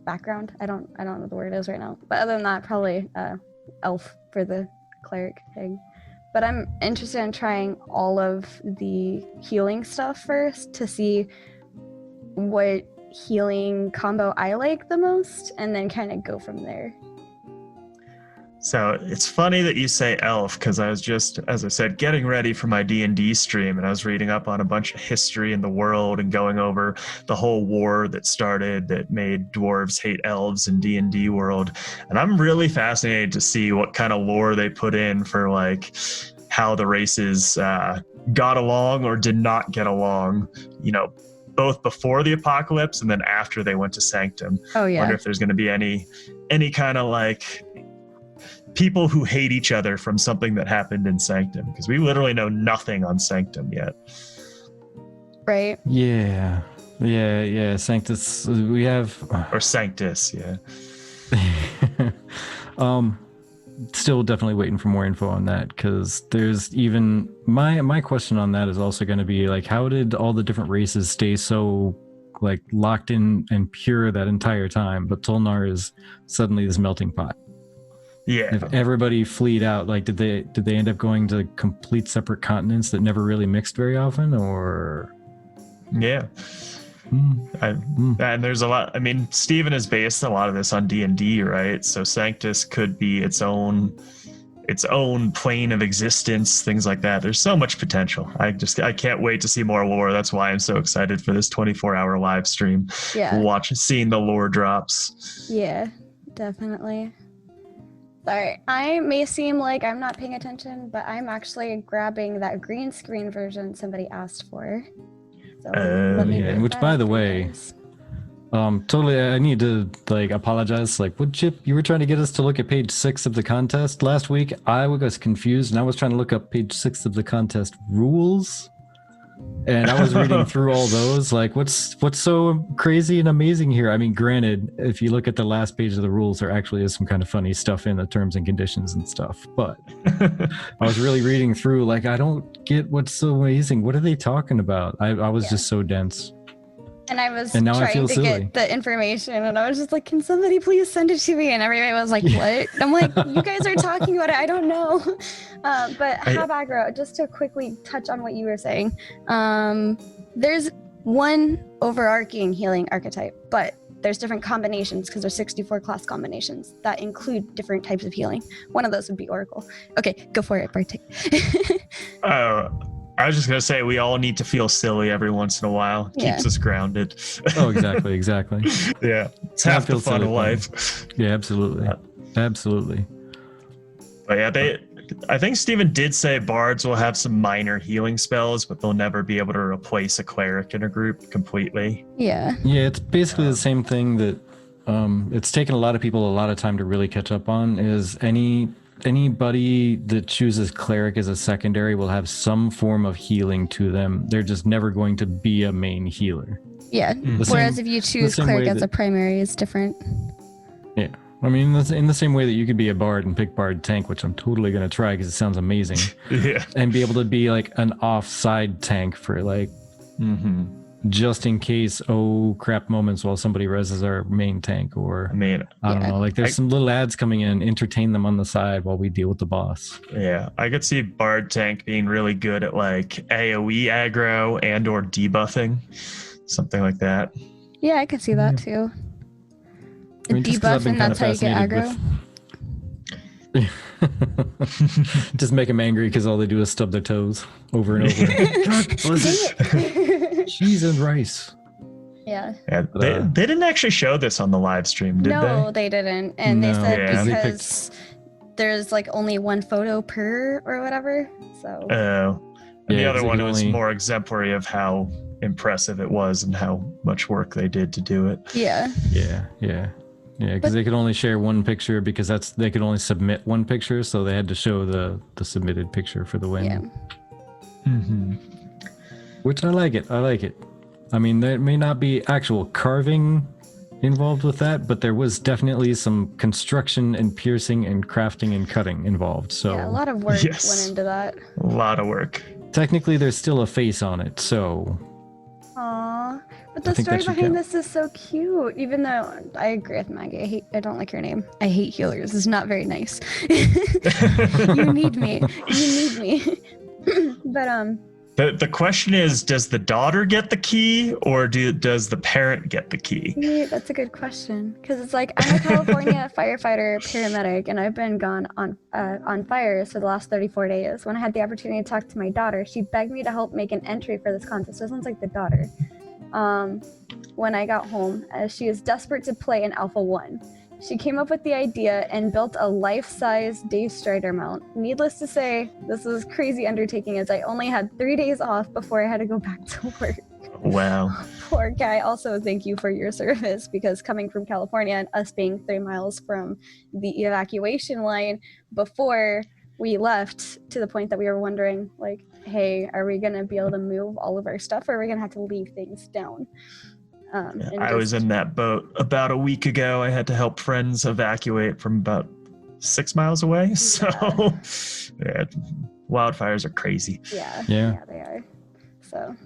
background. I don't know what the word is right now. But other than that, probably elf for the cleric thing. But I'm interested in trying all of the healing stuff first to see what healing combo I like the most, and then kind of go from there. So it's funny that you say elf, because I was just, as I said, getting ready for my D&D stream, and I was reading up on a bunch of history in the world and going over the whole war that started that made dwarves hate elves in D&D world. And I'm really fascinated to see what kind of lore they put in for like how the races got along or did not get along, you know, both before the apocalypse and then after they went to Sanctum. Oh I yeah. wonder if there's going to be any kind of like people who hate each other from something that happened in Sanctum, because we literally know nothing on Sanctum yet. Right. Yeah. Sanctus. We have. Or Sanctus, yeah. Still definitely waiting for more info on that, because there's even my question on that is also going to be like, how did all the different races stay so like locked in and pure that entire time, but Tolnar is suddenly this melting pot? Yeah. If everybody fleed out, like did they end up going to complete separate continents that never really mixed very often, or? Yeah. And there's a lot. I mean, Steven has based a lot of this on D&D, right? So Sanctus could be its own plane of existence, things like that. There's so much potential. I can't wait to see more lore. That's why I'm so excited for this 24-hour live stream. Yeah. Seeing the lore drops. Yeah, definitely. Sorry, I may seem like I'm not paying attention, but I'm actually grabbing that green screen version somebody asked for. So let me yeah, put which that by up the for way, guys. totally, I need to like apologize. Like, what, Chip? You were trying to get us to look at page 6 of the contest last week. I was confused, and I was trying to look up page 6 of the contest rules, and I was reading through all those. Like, what's so crazy and amazing here? I mean, granted, if you look at the last page of the rules, there actually is some kind of funny stuff in the terms and conditions and stuff. But I was really reading through, like, I don't get what's so amazing. What are they talking about? I was just so dense. And I was And now I trying feel to silly. get the information, and I was just like, can somebody please send it to me? And everybody was like, what? I'm like, you guys are talking about it. I don't know. But Habagro, just to quickly touch on what you were saying, there's one overarching healing archetype, but there's different combinations because there's 64 class combinations that include different types of healing. One of those would be Oracle. Okay, go for it, Bardtic. I was just going to say, we all need to feel silly every once in a while. Keeps us grounded. Oh, exactly. Yeah. It's half the fun of life. Yeah, absolutely. Absolutely. But yeah, I think Steven did say bards will have some minor healing spells, but they'll never be able to replace a cleric in a group completely. Yeah. Yeah, it's basically the same thing that it's taken a lot of people a lot of time to really catch up on, is any anybody that chooses cleric as a secondary will have some form of healing to them. They're just never going to be a main healer. Yeah. The Whereas same- if you choose same cleric way as a that- primary, it's different. Yeah. I mean, that's in the same way that you could be a bard and pick bard tank, which I'm totally going to try because it sounds amazing, Yeah. and be able to be like an offside tank for like just in case crap moments while somebody reses our main tank, or I mean, I don't Yeah. know, like there's some little ads coming in, entertain them on the side while we deal with the boss. yeah, I could see Bard Tank being really good at like AoE aggro and or debuffing, something like that. Yeah, I could see that too. I mean, just 'cause I've Debuff, been and kinda that's how you get fascinated aggro. Just make them angry because all they do is stub their toes over and over. Cheese and rice. Yeah. Yeah, But, they didn't actually show this on the live stream, did No, they? they didn't. And they No, said Yeah. they because there's like only one photo per or whatever. So Oh, and the Yeah, other 'cause they one could was only- more exemplary of how impressive it was and how much work they did to do it. yeah. Yeah, because But- they could only share one picture because they could only submit one picture, so they had to show the submitted picture for the win. Yeah. Mm-hmm. Which I like it. I mean, there may not be actual carving involved with that, but there was definitely some construction and piercing and crafting and cutting involved. So Yeah, a lot of work Yes. went into that. A lot of work. technically, there's still a face on it. So Aww. But I the think that story should behind count. this is so cute. Even though I agree with Maggie. I don't like your name. I hate healers. It's not very nice. You need me. You need me. But The question is, does the daughter get the key or does the parent get the key? yeah, that's a good question. Because it's like I'm a California firefighter paramedic, and I've been gone on fires for the last 34 days. When I had the opportunity to talk to my daughter, she begged me to help make an entry for this contest. It sounds like the daughter. When I got home, as she is desperate to play in Alpha 1. She came up with the idea and built a life-size Dave Strider mount. Needless to say, this was a crazy undertaking as I only had 3 days off before I had to go back to work. Wow. Poor guy. Also, thank you for your service, because coming from California and us being 3 miles from the evacuation line before we left, to the point that we were wondering, like, hey, are we going to be able to move all of our stuff, or are we going to have to leave things down? And I was just- in that boat about a week ago. I had to help friends evacuate from about 6 miles away. So, yeah, wildfires are crazy. Yeah, Yeah. they are. So,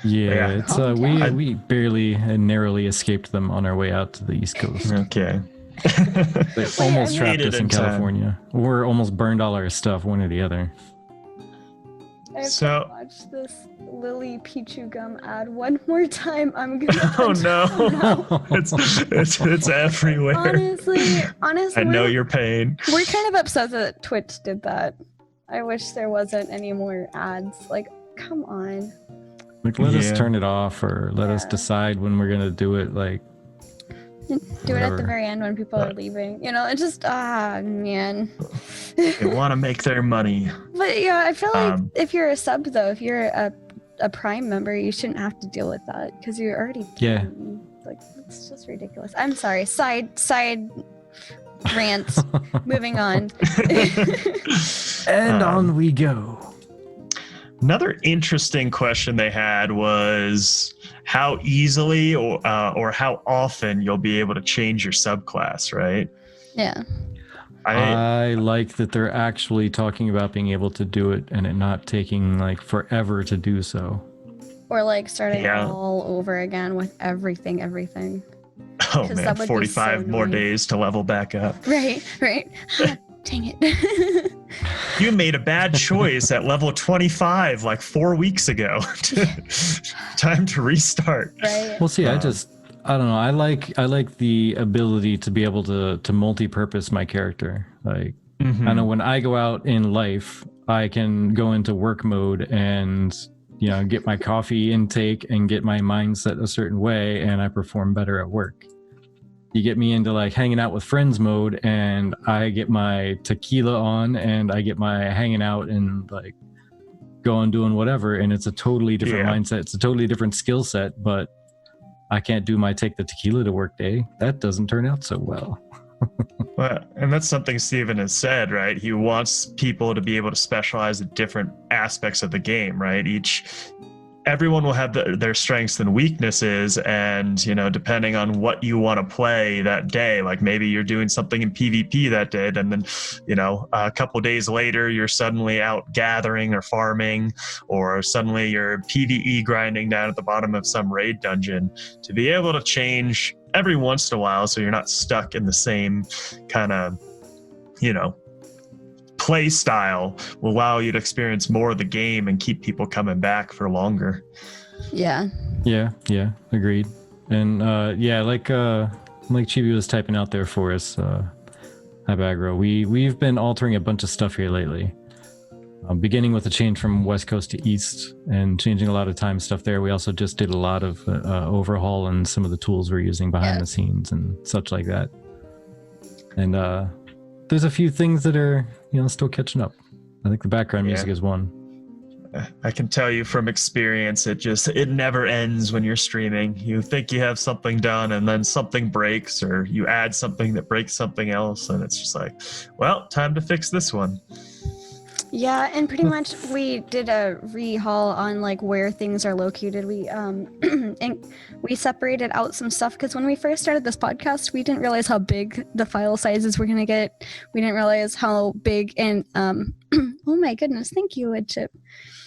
yeah, Yeah. it's Calm we down. we barely and narrowly escaped them on our way out to the East Coast. Okay. They almost I trapped made it us in in time. California. Or almost burned all our stuff, one or the other. I have So- to watch this Lily Pichu gum ad one more time. I'm gonna. Oh no. no. It's everywhere. Honestly, I know your pain. we're kind of upset that Twitch did that. I wish there wasn't any more ads. Like, come on. Like, let us Yeah. turn it off, or let us Yeah. decide when we're gonna do it. Like, Do it at the Whatever. very end when people are Right. leaving. You know, it just man. They want to make their money. But yeah, I feel like Um, if you're a sub though, if you're a Prime member, you shouldn't have to deal with that because you're already Yeah. paying. Like, it's just ridiculous. I'm sorry. Side rants. Moving on. and Um, on we go. Another interesting question they had was how easily or how often you'll be able to change your subclass, right? Yeah. I like that they're actually talking about being able to do it and it not taking like forever to do so. Or like starting Yeah. all over again with everything. Oh 'cause man, that would be 45 so more annoying. days to level back up. Right. Ah, dang it. You made a bad choice at level 25 like 4 weeks ago. Time to restart. Right. Well, see, Um, I don't know. I like the ability to be able to multi-purpose my character. Like, Mhm. I know when I go out in life, I can go into work mode and, you know, get my coffee intake and get my mindset a certain way, and I perform better at work. You get me into like hanging out with friends mode, and I get my tequila on, and I get my hanging out and like going doing whatever, and it's a totally different Yeah. mindset. It's a totally different skill set, but I can't do my take the tequila to work day. That doesn't turn out so well. Well, and that's something Steven has said, right? He wants people to be able to specialize in different aspects of the game, right? Everyone will have their strengths and weaknesses, and depending on what you want to play that day, like maybe you're doing something in PvP that day, and then a couple days later you're suddenly out gathering or farming, or suddenly you're PvE grinding down at the bottom of some raid dungeon. To be able to change every once in a while so you're not stuck in the same kind of play style will allow you to experience more of the game and keep people coming back for longer. Yeah. Yeah, agreed. And like Chibi was typing out there for us, Habagro, we've been altering a bunch of stuff here lately. Beginning with the change from West Coast to East and changing a lot of time stuff there. We also just did a lot of overhaul and some of the tools we're using behind the scenes and such like that. And there's a few things that are still catching up. I think the background music is one. I can tell you from experience, it never ends when you're streaming. You think you have something done and then something breaks, or you add something that breaks something else, and it's just like, well, time to fix this one. Yeah, and pretty much we did a rehaul on like where things are located. We and we separated out some stuff because when we first started this podcast, we didn't realize how big the file sizes were gonna get. We didn't realize how big and oh my goodness, thank you, Woodchip.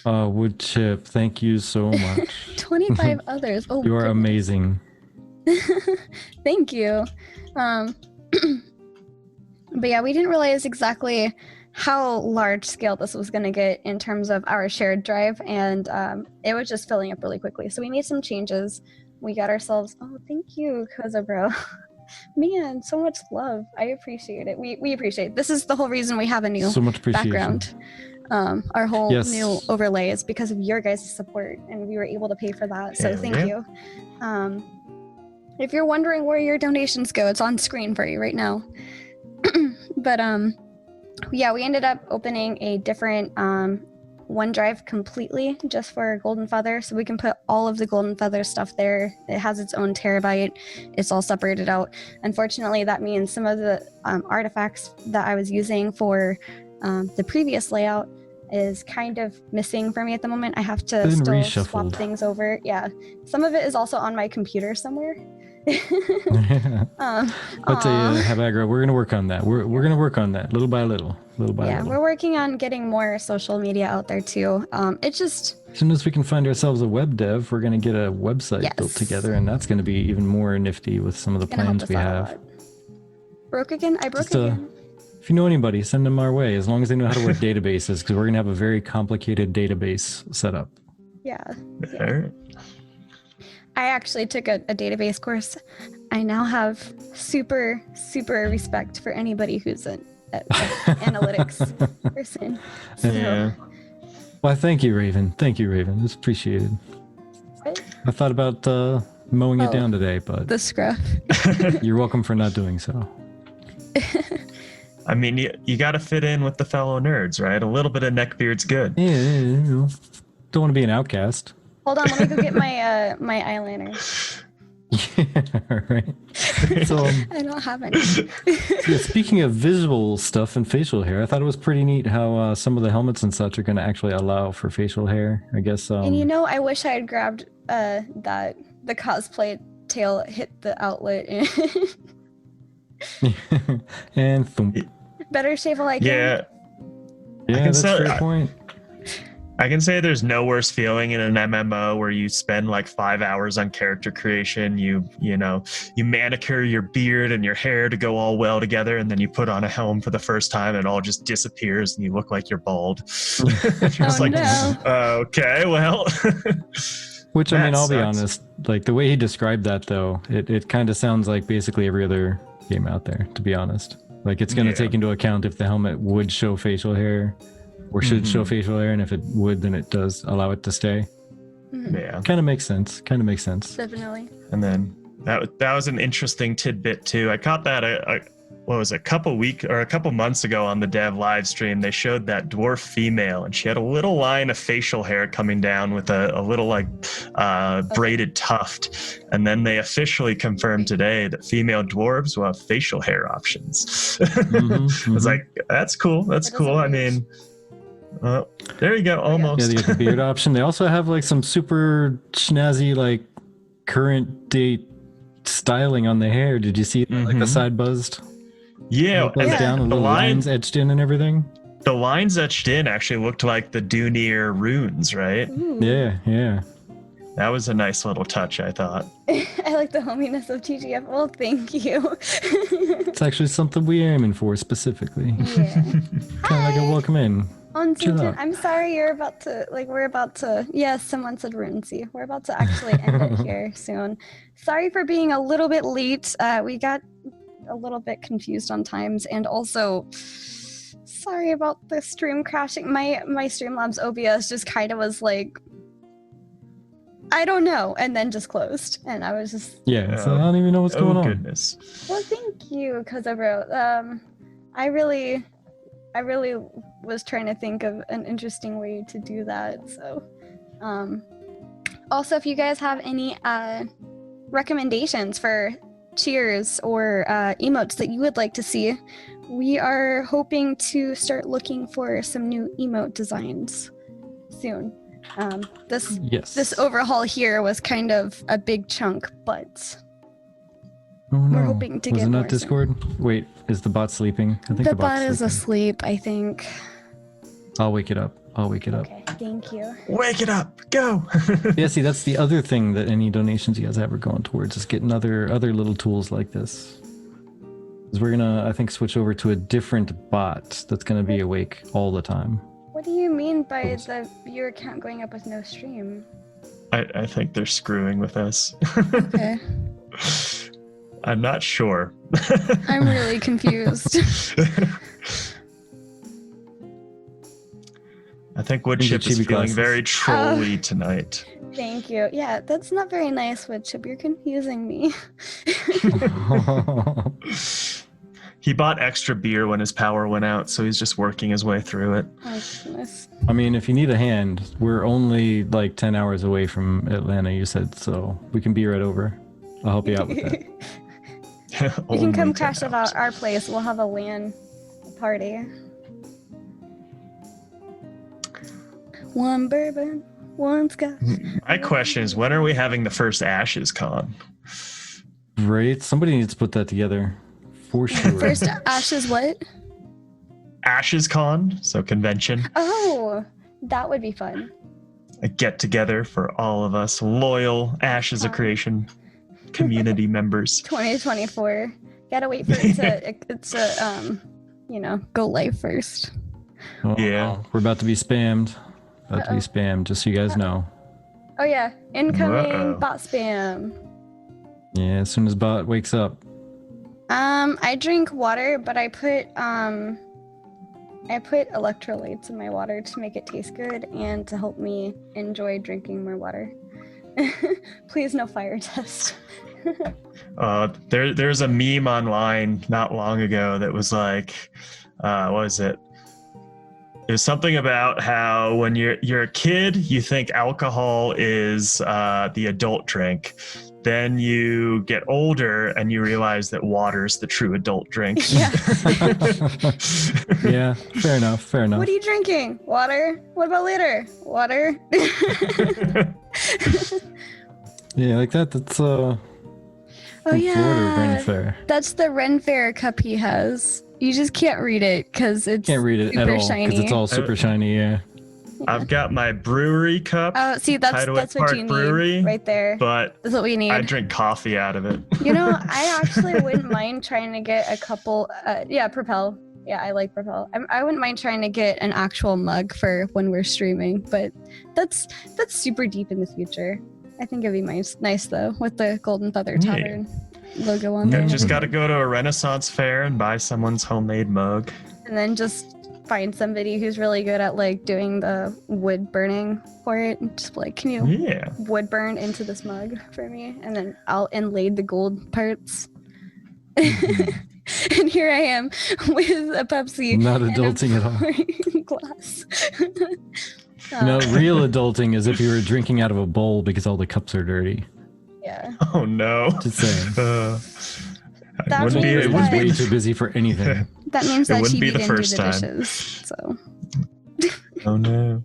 Woodchip, thank you so much. 25 others. Oh, you are goodness. Amazing. Thank you. But yeah, we didn't realize exactly how large scale this was going to get in terms of our shared drive, and it was just filling up really quickly. So we made some changes. We got ourselves, oh, thank you, Koza Bro. Man, so much love. I appreciate it. We appreciate it. This is the whole reason we have a new so much background. Our whole new overlay is because of your guys' support, and we were able to pay for that. So thank you. If you're wondering where your donations go, it's on screen for you right now. But yeah, we ended up opening a different OneDrive completely just for Golden Feather, so we can put all of the Golden Feather stuff there. It has its own terabyte. It's all separated out. Unfortunately, that means some of the artifacts that I was using for the previous layout is kind of missing for me at the moment. I have to still swap things over. Yeah, some of it is also on my computer somewhere. I'll tell you, Habagro, we're gonna work on that. We're gonna work on that little by little. Yeah, we're working on getting more social media out there too. It's just as soon as we can find ourselves a web dev, we're gonna get a website built together, and that's gonna be even more nifty with some of the plans we have. Broke again? I broke again. If you know anybody, send them our way. As long as they know how to work databases, because we're gonna have a very complicated database setup. Yeah. I actually took a database course. I now have super respect for anybody who's an analytics person. So. Yeah. Well, thank you, Raven. It's appreciated. What? I thought about mowing it down today, but the scruff. You're welcome for not doing so. I mean, you got to fit in with the fellow nerds, right? A little bit of neckbeard's good. Yeah. Don't want to be an outcast. Hold on, let me go get my my eyeliner. Yeah, right. So, I don't have any. Yeah, speaking of visual stuff and facial hair, I thought it was pretty neat how some of the helmets and such are going to actually allow for facial hair. I guess. And I wish I had grabbed the cosplay tail hit the outlet and thump. Better shave while I can. Yeah, that's a fair point. I can say there's no worse feeling in an MMO where you spend like 5 hours on character creation. You manicure your beard and your hair to go all well together, and then you put on a helm for the first time and it all just disappears and you look like you're bald. Okay, well. Which, I mean, I'll be honest, like the way he described that though, it kind of sounds like basically every other game out there, to be honest. Like it's going to take into account if the helmet would show facial hair. Or should show facial hair, and if it would, then it does allow it to stay. Yeah, kind of makes sense. Definitely. And then that was an interesting tidbit too. I caught that what was it, a couple months ago on the dev live stream, they showed that dwarf female, and she had a little line of facial hair coming down with a little like braided tuft. And then they officially confirmed today that female dwarves will have facial hair options. I was like, that's cool. That's That doesn't cool. I age. mean, there you go. Almost. Yeah, they get the beard option. They also have like some super snazzy, like current date styling on the hair. Did you see that? Like the side buzzed? Yeah, Buzzed and down, and the little lines lines, etched in and everything. the lines etched in actually looked like the Dunir runes, right? Ooh. Yeah. That was a nice little touch, I thought. I like the hominess of TGF. Well, thank you. It's actually something we're aiming for specifically. Yeah. Kind of like a welcome in. On Chill Tintin, out. I'm sorry we're about to, yes, someone said Runesy. We're about to actually end it here soon. Sorry for being a little bit late. We got a little bit confused on times, and also sorry about the stream crashing. My Streamlabs OBS just kind of was like, I don't know, and then just closed. And I was just, Yeah, so I don't even know what's going on. Goodness. well, thank you, Kozabro. I really was trying to think of an interesting way to do that. So, also, if you guys have any recommendations for cheers or emotes that you would like to see, we are hoping to start looking for some new emote designs soon. This overhaul here was kind of a big chunk, but Oh, no. we're hoping to Was get it more not Discord? Wait, is the bot sleeping? I think the the bot's bot is sleeping. asleep, I think. I'll wake it up. Okay, thank you. Wake it up. Go. Yeah, see, that's the other thing that any donations you guys have are going towards, is getting other little tools like this. Because we're gonna, I think, switch over to a different bot that's gonna be awake all the time. What do you mean by your account going up with no stream? I think they're screwing with us. Okay. I'm not sure. I'm really confused. I think Woodchip is chibi feeling glasses. very trolly tonight. Thank you. Yeah, that's not very nice, Woodchip. You're confusing me. He bought extra beer when his power went out, so he's just working his way through it. Oh, goodness. I mean, if you need a hand, we're only like 10 hours away from Atlanta, you said, so we can be right over. I'll help you out with that. You can come crash at our place. We'll have a LAN party. One bourbon, one scotch. My question is, when are we having the first Ashes Con? Right? Somebody needs to put that together. For sure. First Ashes what? Ashes Con, so convention. Oh, that would be fun. A get together for all of us loyal Ashes of Creation community members. 2024. Gotta wait for it to go live first. Oh, Yeah. We're about to be spammed. Just so you guys know. Oh yeah, incoming Uh-oh. bot spam. Yeah, as soon as bot wakes up. I drink water, but I put electrolytes in my water to make it taste good and to help me enjoy drinking more water. Please no fire test. There's a meme online not long ago that was like, what was it? It was something about how when you're a kid, you think alcohol is the adult drink. Then you get older and you realize that water's the true adult drink. Yeah. Yeah, fair enough. What are you drinking? Water? What about later? Water? Yeah, like that. That's Oh from yeah. Florida Ren Fair. That's the Ren Fair cup he has. You just can't read it because it's Can't read it super at all shiny. because it's all super shiny. Yeah. I've got my brewery cup. Oh, see, that's Tideway what Park you Brewery, need right there. but That's what we need. I drink coffee out of it. You know, I actually wouldn't mind trying to get a couple. Propel. Yeah, I like Propel. I wouldn't mind trying to get an actual mug for when we're streaming, but that's super deep in the future. I think it'd be nice though, with the Golden Feather Yeah. Tavern logo on Yeah, there. Just got to go to a Renaissance fair and buy someone's homemade mug. And then just find somebody who's really good at like doing the wood burning for it. And just be like, can you Yeah. wood burn into this mug for me? And then I'll inlay the gold parts. And here I am with a Pepsi. Not and a adulting at all. pouring glass. No, real adulting is if you were drinking out of a bowl because all the cups are dirty. Yeah. Oh no. Just saying. That wouldn't be, means it It was wouldn't that- way be too busy for anything. That means It that wouldn't she be the didn't do first the time. dishes. So Oh no.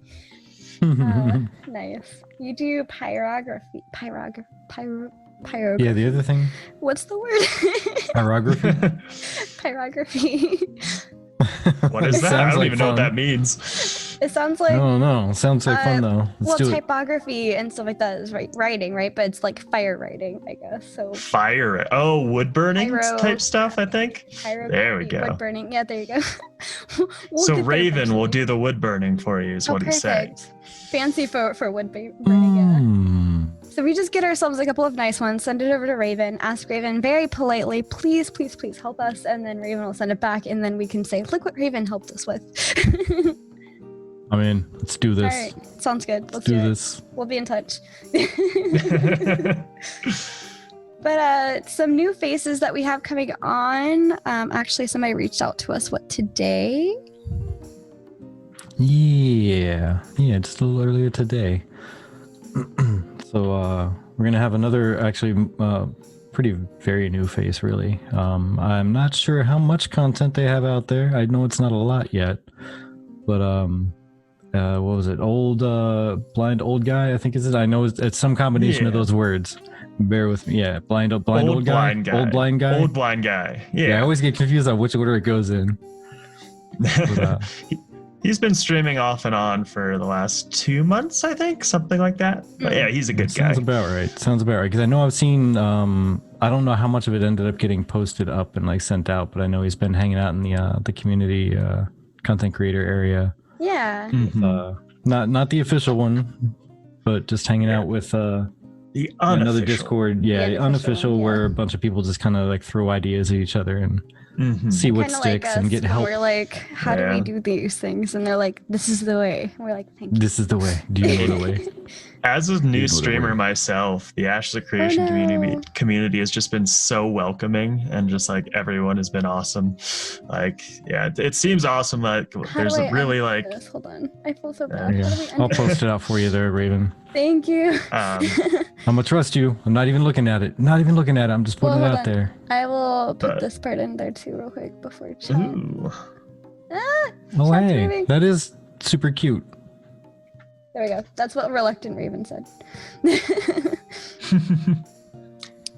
nice. You do pyrography. Yeah, the other thing, What's the word? pyrography. Pyrography. What is that? I Sounds don't like even know what fun. that means. It sounds like No, sounds like fun though. Let's well, do it. typography and stuff like that is writing, right? But it's like fire writing, I guess. So Fire. Oh, wood burning Pyro- type stuff, I think. There we pyrography, go. wood burning. Yeah, there you go. We'll So get there Raven will eventually. do the wood burning for you, is Oh, what he's saying. perfect. Fancy for wood burning, yeah. Mm. So we just get ourselves a couple of nice ones, send it over to Raven, ask Raven very politely, please, please, please help us, and then Raven will send it back, and then we can say, look what Raven helped us with. I mean, let's do All this. right, sounds good. Let's Let's do it. this. We'll be in touch. But some new faces that we have coming on. Actually, somebody reached out to us. What today? Yeah, just a little earlier today. So we're gonna have another actually pretty very new face really. I'm not sure how much content they have out there. I know it's not a lot yet, but what was it? Old blind old guy, I think is it. I know it's some combination of Yeah. those words. Bear with me. Yeah, blind old guy. blind guy. Old blind guy. Old blind guy. Yeah, I Yeah. always get confused on which order it goes in. But, He's been streaming off and on for the last 2 months, I think, something like that. But yeah, he's a good guy. Sounds about right. Because I know I've seen. I don't know how much of it ended up getting posted up and like sent out, but I know he's been hanging out in the community content creator area. Yeah. Mhm. Not the official one, but just hanging out with The another unofficial. Discord. Yeah, The the unofficial unofficial, one, yeah. where a bunch of people just kind of like throw ideas at each other and Mhm. see what Kinda sticks like us and get when help. We're like, how do Yeah. we do these things? And they're like, this is the way. And we're like, thank you. This is the way. Do you know the way? As a Dude, new what a streamer word. myself, the Ashley Creation no. community has just been so welcoming, and just like everyone has been awesome. Like, yeah, it seems awesome. Like How there's do a I really undo like this? Hold on. I feel so There bad. Yeah. How do we I'll undo post it out for you there, Raven. Thank you. um, I'm gonna trust you. I'm not even looking at it. Not even looking at it. I'm just putting Well, it hold out on. there. I will put But- this part in there too, real quick, before chat. ooh. Ah, Oh chat's hey, moving. that is super cute. There we go. That's what Reluctant Raven said.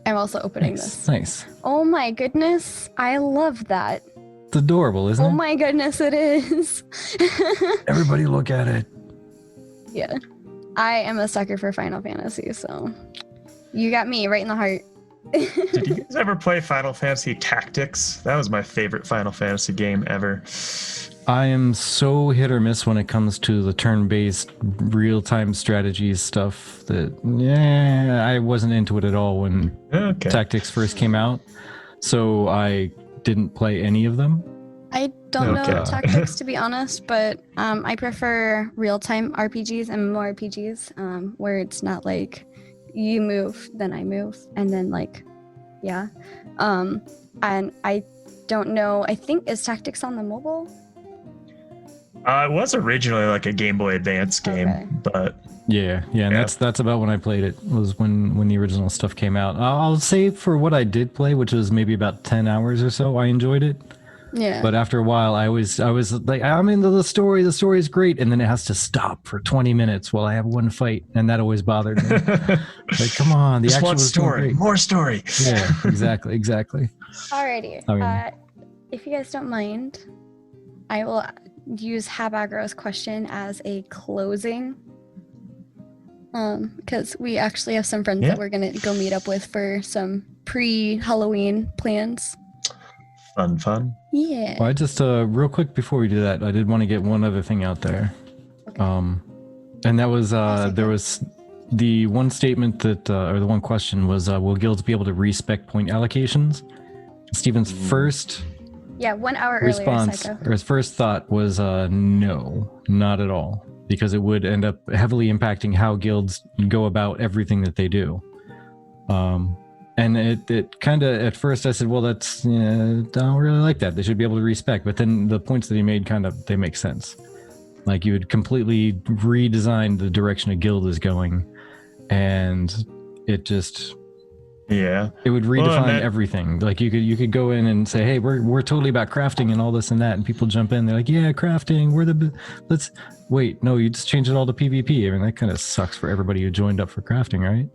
I'm also opening this. Nice. Oh my goodness. I love that. It's adorable, isn't Oh it? my goodness, it is. Everybody look at it. Yeah. I am a sucker for Final Fantasy, so you got me right in the heart. Did you guys ever play Final Fantasy Tactics? That was my favorite Final Fantasy game ever. I am so hit or miss when it comes to the turn-based real-time strategies stuff that I wasn't into it at all when Okay. Tactics first came out. So I didn't play any of them. I don't know Okay. tactics to be honest, but I prefer real-time RPGs and MMORPGs where it's not like you move, then I move, and then like, yeah. And I don't know. I think is Tactics on the mobile? It was originally like a Game Boy Advance game, Okay. but Yeah, and Yeah. that's about when I played it. Was when the original stuff came out. I'll say for what I did play, which was maybe about 10 hours or so, I enjoyed it. Yeah. But after a while, I was like, I'm into the story. The story is great, and then it has to stop for 20 minutes while I have one fight, and that always bothered me. Like, come on, the just action one was story, great. more story. Yeah, exactly. Alrighty. I mean- If you guys don't mind, I will use Habagro's question as a closing. Because we actually have some friends Yeah. that we're gonna go meet up with for some pre-Halloween plans. Fun. Yeah. Well, I just real quick before we do that, I did want to get one other thing out there. Okay. And that was I'll there take it. was the one statement that or the one question was will guilds be able to respec point allocations? Steven's first Yeah, 1 hour response earlier, Psycho. or his first thought was no, not at all, because it would end up heavily impacting how guilds go about everything that they do. And it kind of, at first I said, well, that's, don't really like that. They should be able to respect. But then the points that he made they make sense. Like you would completely redesign the direction a guild is going. And it just, it would redefine everything. Like you could go in and say, hey, we're totally about crafting and all this and that. And people jump in. They're like, yeah, crafting. Let's wait. No, you just change it all to PvP. I mean, that kind of sucks for everybody who joined up for crafting, right?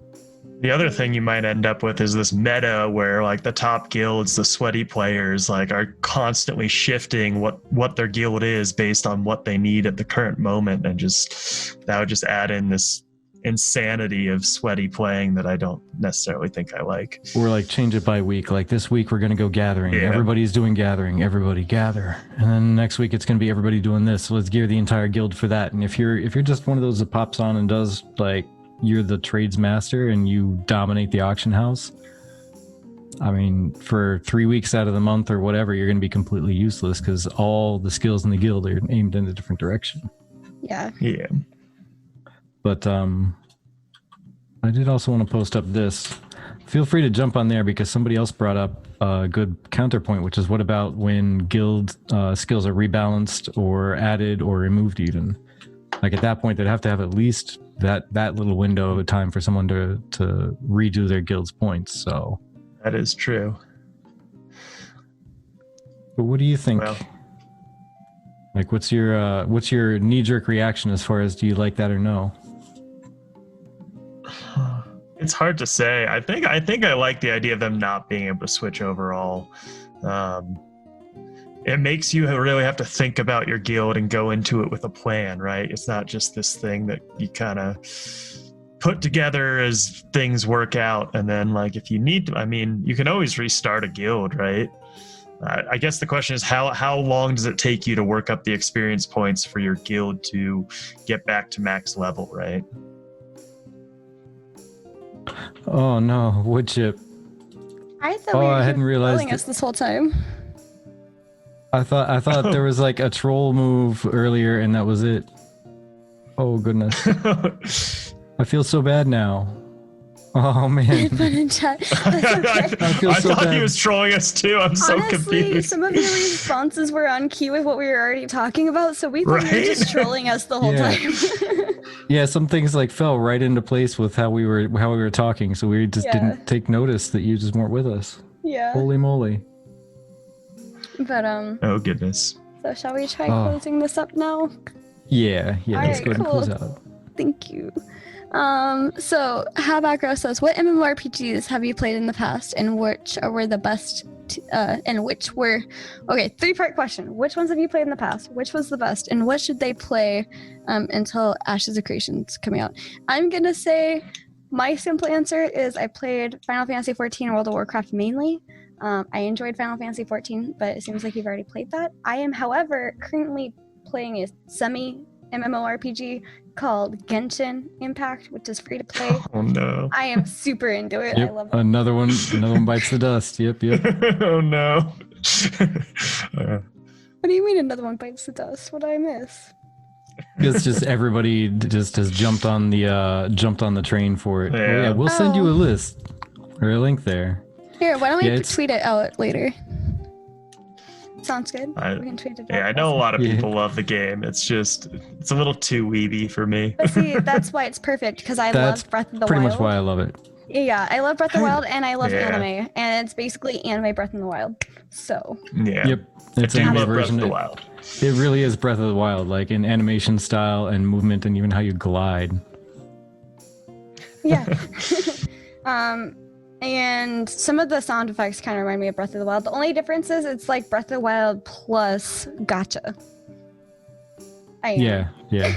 The other thing you might end up with is this meta where like the top guilds, the sweaty players, like are constantly shifting what their guild is based on what they need at the current moment, and that would just add in this insanity of sweaty playing that I don't necessarily think I like. Or like change it by week. Like this week we're going to go gathering. Yeah. Everybody's doing gathering. Everybody gather. And then next week it's going to be everybody doing this. So let's gear the entire guild for that. And if you're just one of those that pops on and does like, you're the trades master and you dominate the auction house, I mean, for 3 weeks out of the month or whatever, you're going to be completely useless because all the skills in the guild are aimed in a different direction. Yeah. But I did also want to post up this. Feel free to jump on there because somebody else brought up a good counterpoint, which is what about when guild skills are rebalanced or added or removed even? Like at that point, they'd have to have at least that little window of time for someone to redo their guild's points. So that is true. But what do you think? Well, like, what's your knee-jerk reaction as far as do you like that or no? It's hard to say. I think I like the idea of them not being able to switch overall. It makes you really have to think about your guild and go into it with a plan, right? It's not just this thing that you kind of put together as things work out. And then like, if you need to, I mean, you can always restart a guild, right? I guess the question is how long does it take you to work up the experience points for your guild to get back to max level, right? Oh no, wood chip. I thought I hadn't realized us this whole time. I thought there was like a troll move earlier and that was it. Oh goodness. I feel so bad now. Oh man. That's okay. I thought bad. He was trolling us too. I'm so confused. Some of your responses were on key with what we were already talking about, so we thought you were just trolling us the whole time. Yeah, some things like fell right into place with how we were talking, so we just didn't take notice that you just weren't with us. Yeah. Holy moly. But oh goodness. So shall we try closing this up now? Yeah. Let's go ahead and close out. Thank you. So Habakro says, what MMORPGs have you played in the past and which were the best and which were 3-part question. Which ones have you played in the past? Which was the best and what should they play until Ashes of Creation's coming out? I'm gonna say my simple answer is I played Final Fantasy 14 and World of Warcraft mainly. I enjoyed Final Fantasy 14, but it seems like you've already played that. I am, however, currently playing a semi-MMORPG called Genshin Impact, which is free to play. Oh no. I am super into it. Yep, I love it. Another one bites the dust. Yep. Oh no. What do you mean another one bites the dust? What did I miss? It's just everybody just has jumped on the train for it. Yeah, we'll send you a list or a link there. Here, why don't we tweet it out later? Sounds good. We can tweet it out. Yeah, I know a lot of people love the game. It's a little too weeby for me. But see, that's why it's perfect, because I love Breath of the Wild. Pretty much why I love it. Yeah, I love Breath of the Wild and I love anime. And it's basically anime Breath of the Wild. So. Yeah. Yep. It's an anime Breath version of the Wild. It really is Breath of the Wild, like in animation style and movement and even how you glide. Yeah. And some of the sound effects kind of remind me of Breath of the Wild. The only difference is it's like Breath of the Wild plus gacha. Yeah. Yeah.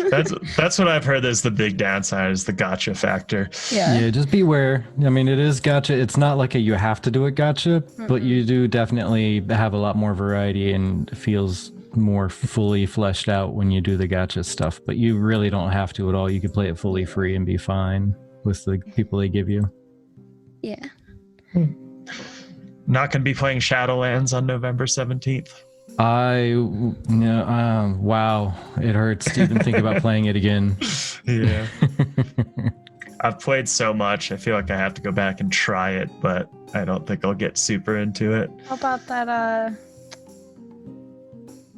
That's what I've heard is the big downside is the gacha factor. Yeah, just beware. I mean, it is gacha. It's not like you have to do it gacha, but you do definitely have a lot more variety and it feels more fully fleshed out when you do the gacha stuff. But you really don't have to at all. You could play it fully free and be fine with the people they give you. Yeah. Not going to be playing Shadowlands on November 17th. Wow, it hurts to even think about playing it again. Yeah. I've played so much. I feel like I have to go back and try it, but I don't think I'll get super into it. How about that?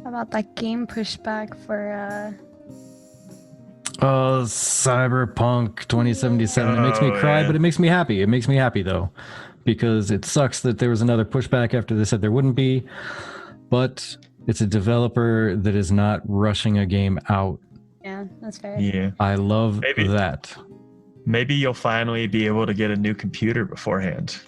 How about that game pushback for? Cyberpunk 2077. It makes me cry, yeah. but it makes me happy. It makes me happy though, because it sucks that there was another pushback after they said there wouldn't be. But it's a developer that is not rushing a game out. Yeah, that's fair. Yeah. I love that. Maybe you'll finally be able to get a new computer beforehand.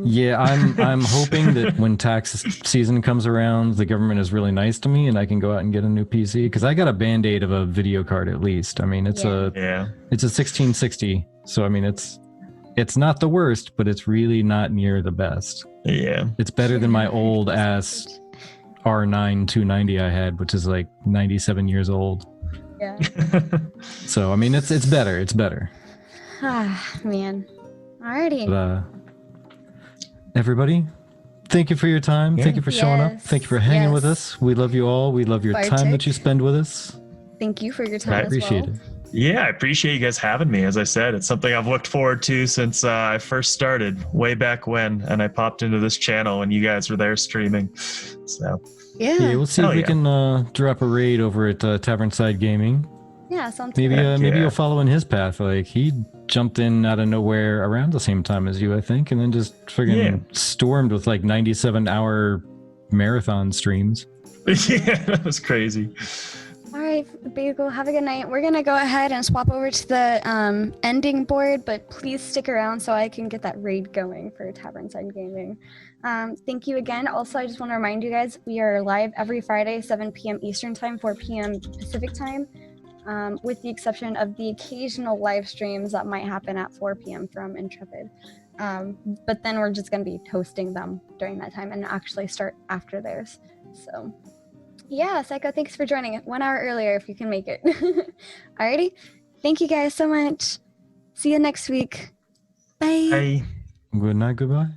Yeah, I'm hoping that when tax season comes around, the government is really nice to me and I can go out and get a new PC, because I got a band-aid of a video card at least. I mean, it's a 1660, so I mean it's not the worst, but it's really not near the best. Yeah, it's better than my old ass R9 290 I had, which is like 97 years old. Yeah. So I mean, it's better. It's better. Ah, man. Alrighty. But, everybody, thank you for your time. Thank you for showing up. Thank you for hanging with us. We love you all. We love your time that you spend with us. Thank you for your time. I appreciate it. Yeah, I appreciate you guys having me. As I said, it's something I've looked forward to since I first started way back when, and I popped into this channel and you guys were there streaming. So yeah, we'll see if we can drop a raid over at Tavernside Gaming. Yeah, sounds maybe good. maybe you'll follow in his path. Like, he jumped in out of nowhere around the same time as you, I think, and then just friggin' stormed with like 97-hour marathon streams. Yeah, that was crazy. All right, Bagel, have a good night. We're going to go ahead and swap over to the ending board, but please stick around so I can get that raid going for Tavernside Gaming. Thank you again. Also, I just want to remind you guys, we are live every Friday, 7 p.m. Eastern Time, 4 p.m. Pacific Time. With the exception of the occasional live streams that might happen at 4 p.m. from Intrepid. But then we're just going to be hosting them during that time and actually start after theirs. So, yeah, Psycho, thanks for joining it 1 hour earlier if you can make it. Alrighty. Thank you guys so much. See you next week. Bye. Bye. Good night, goodbye.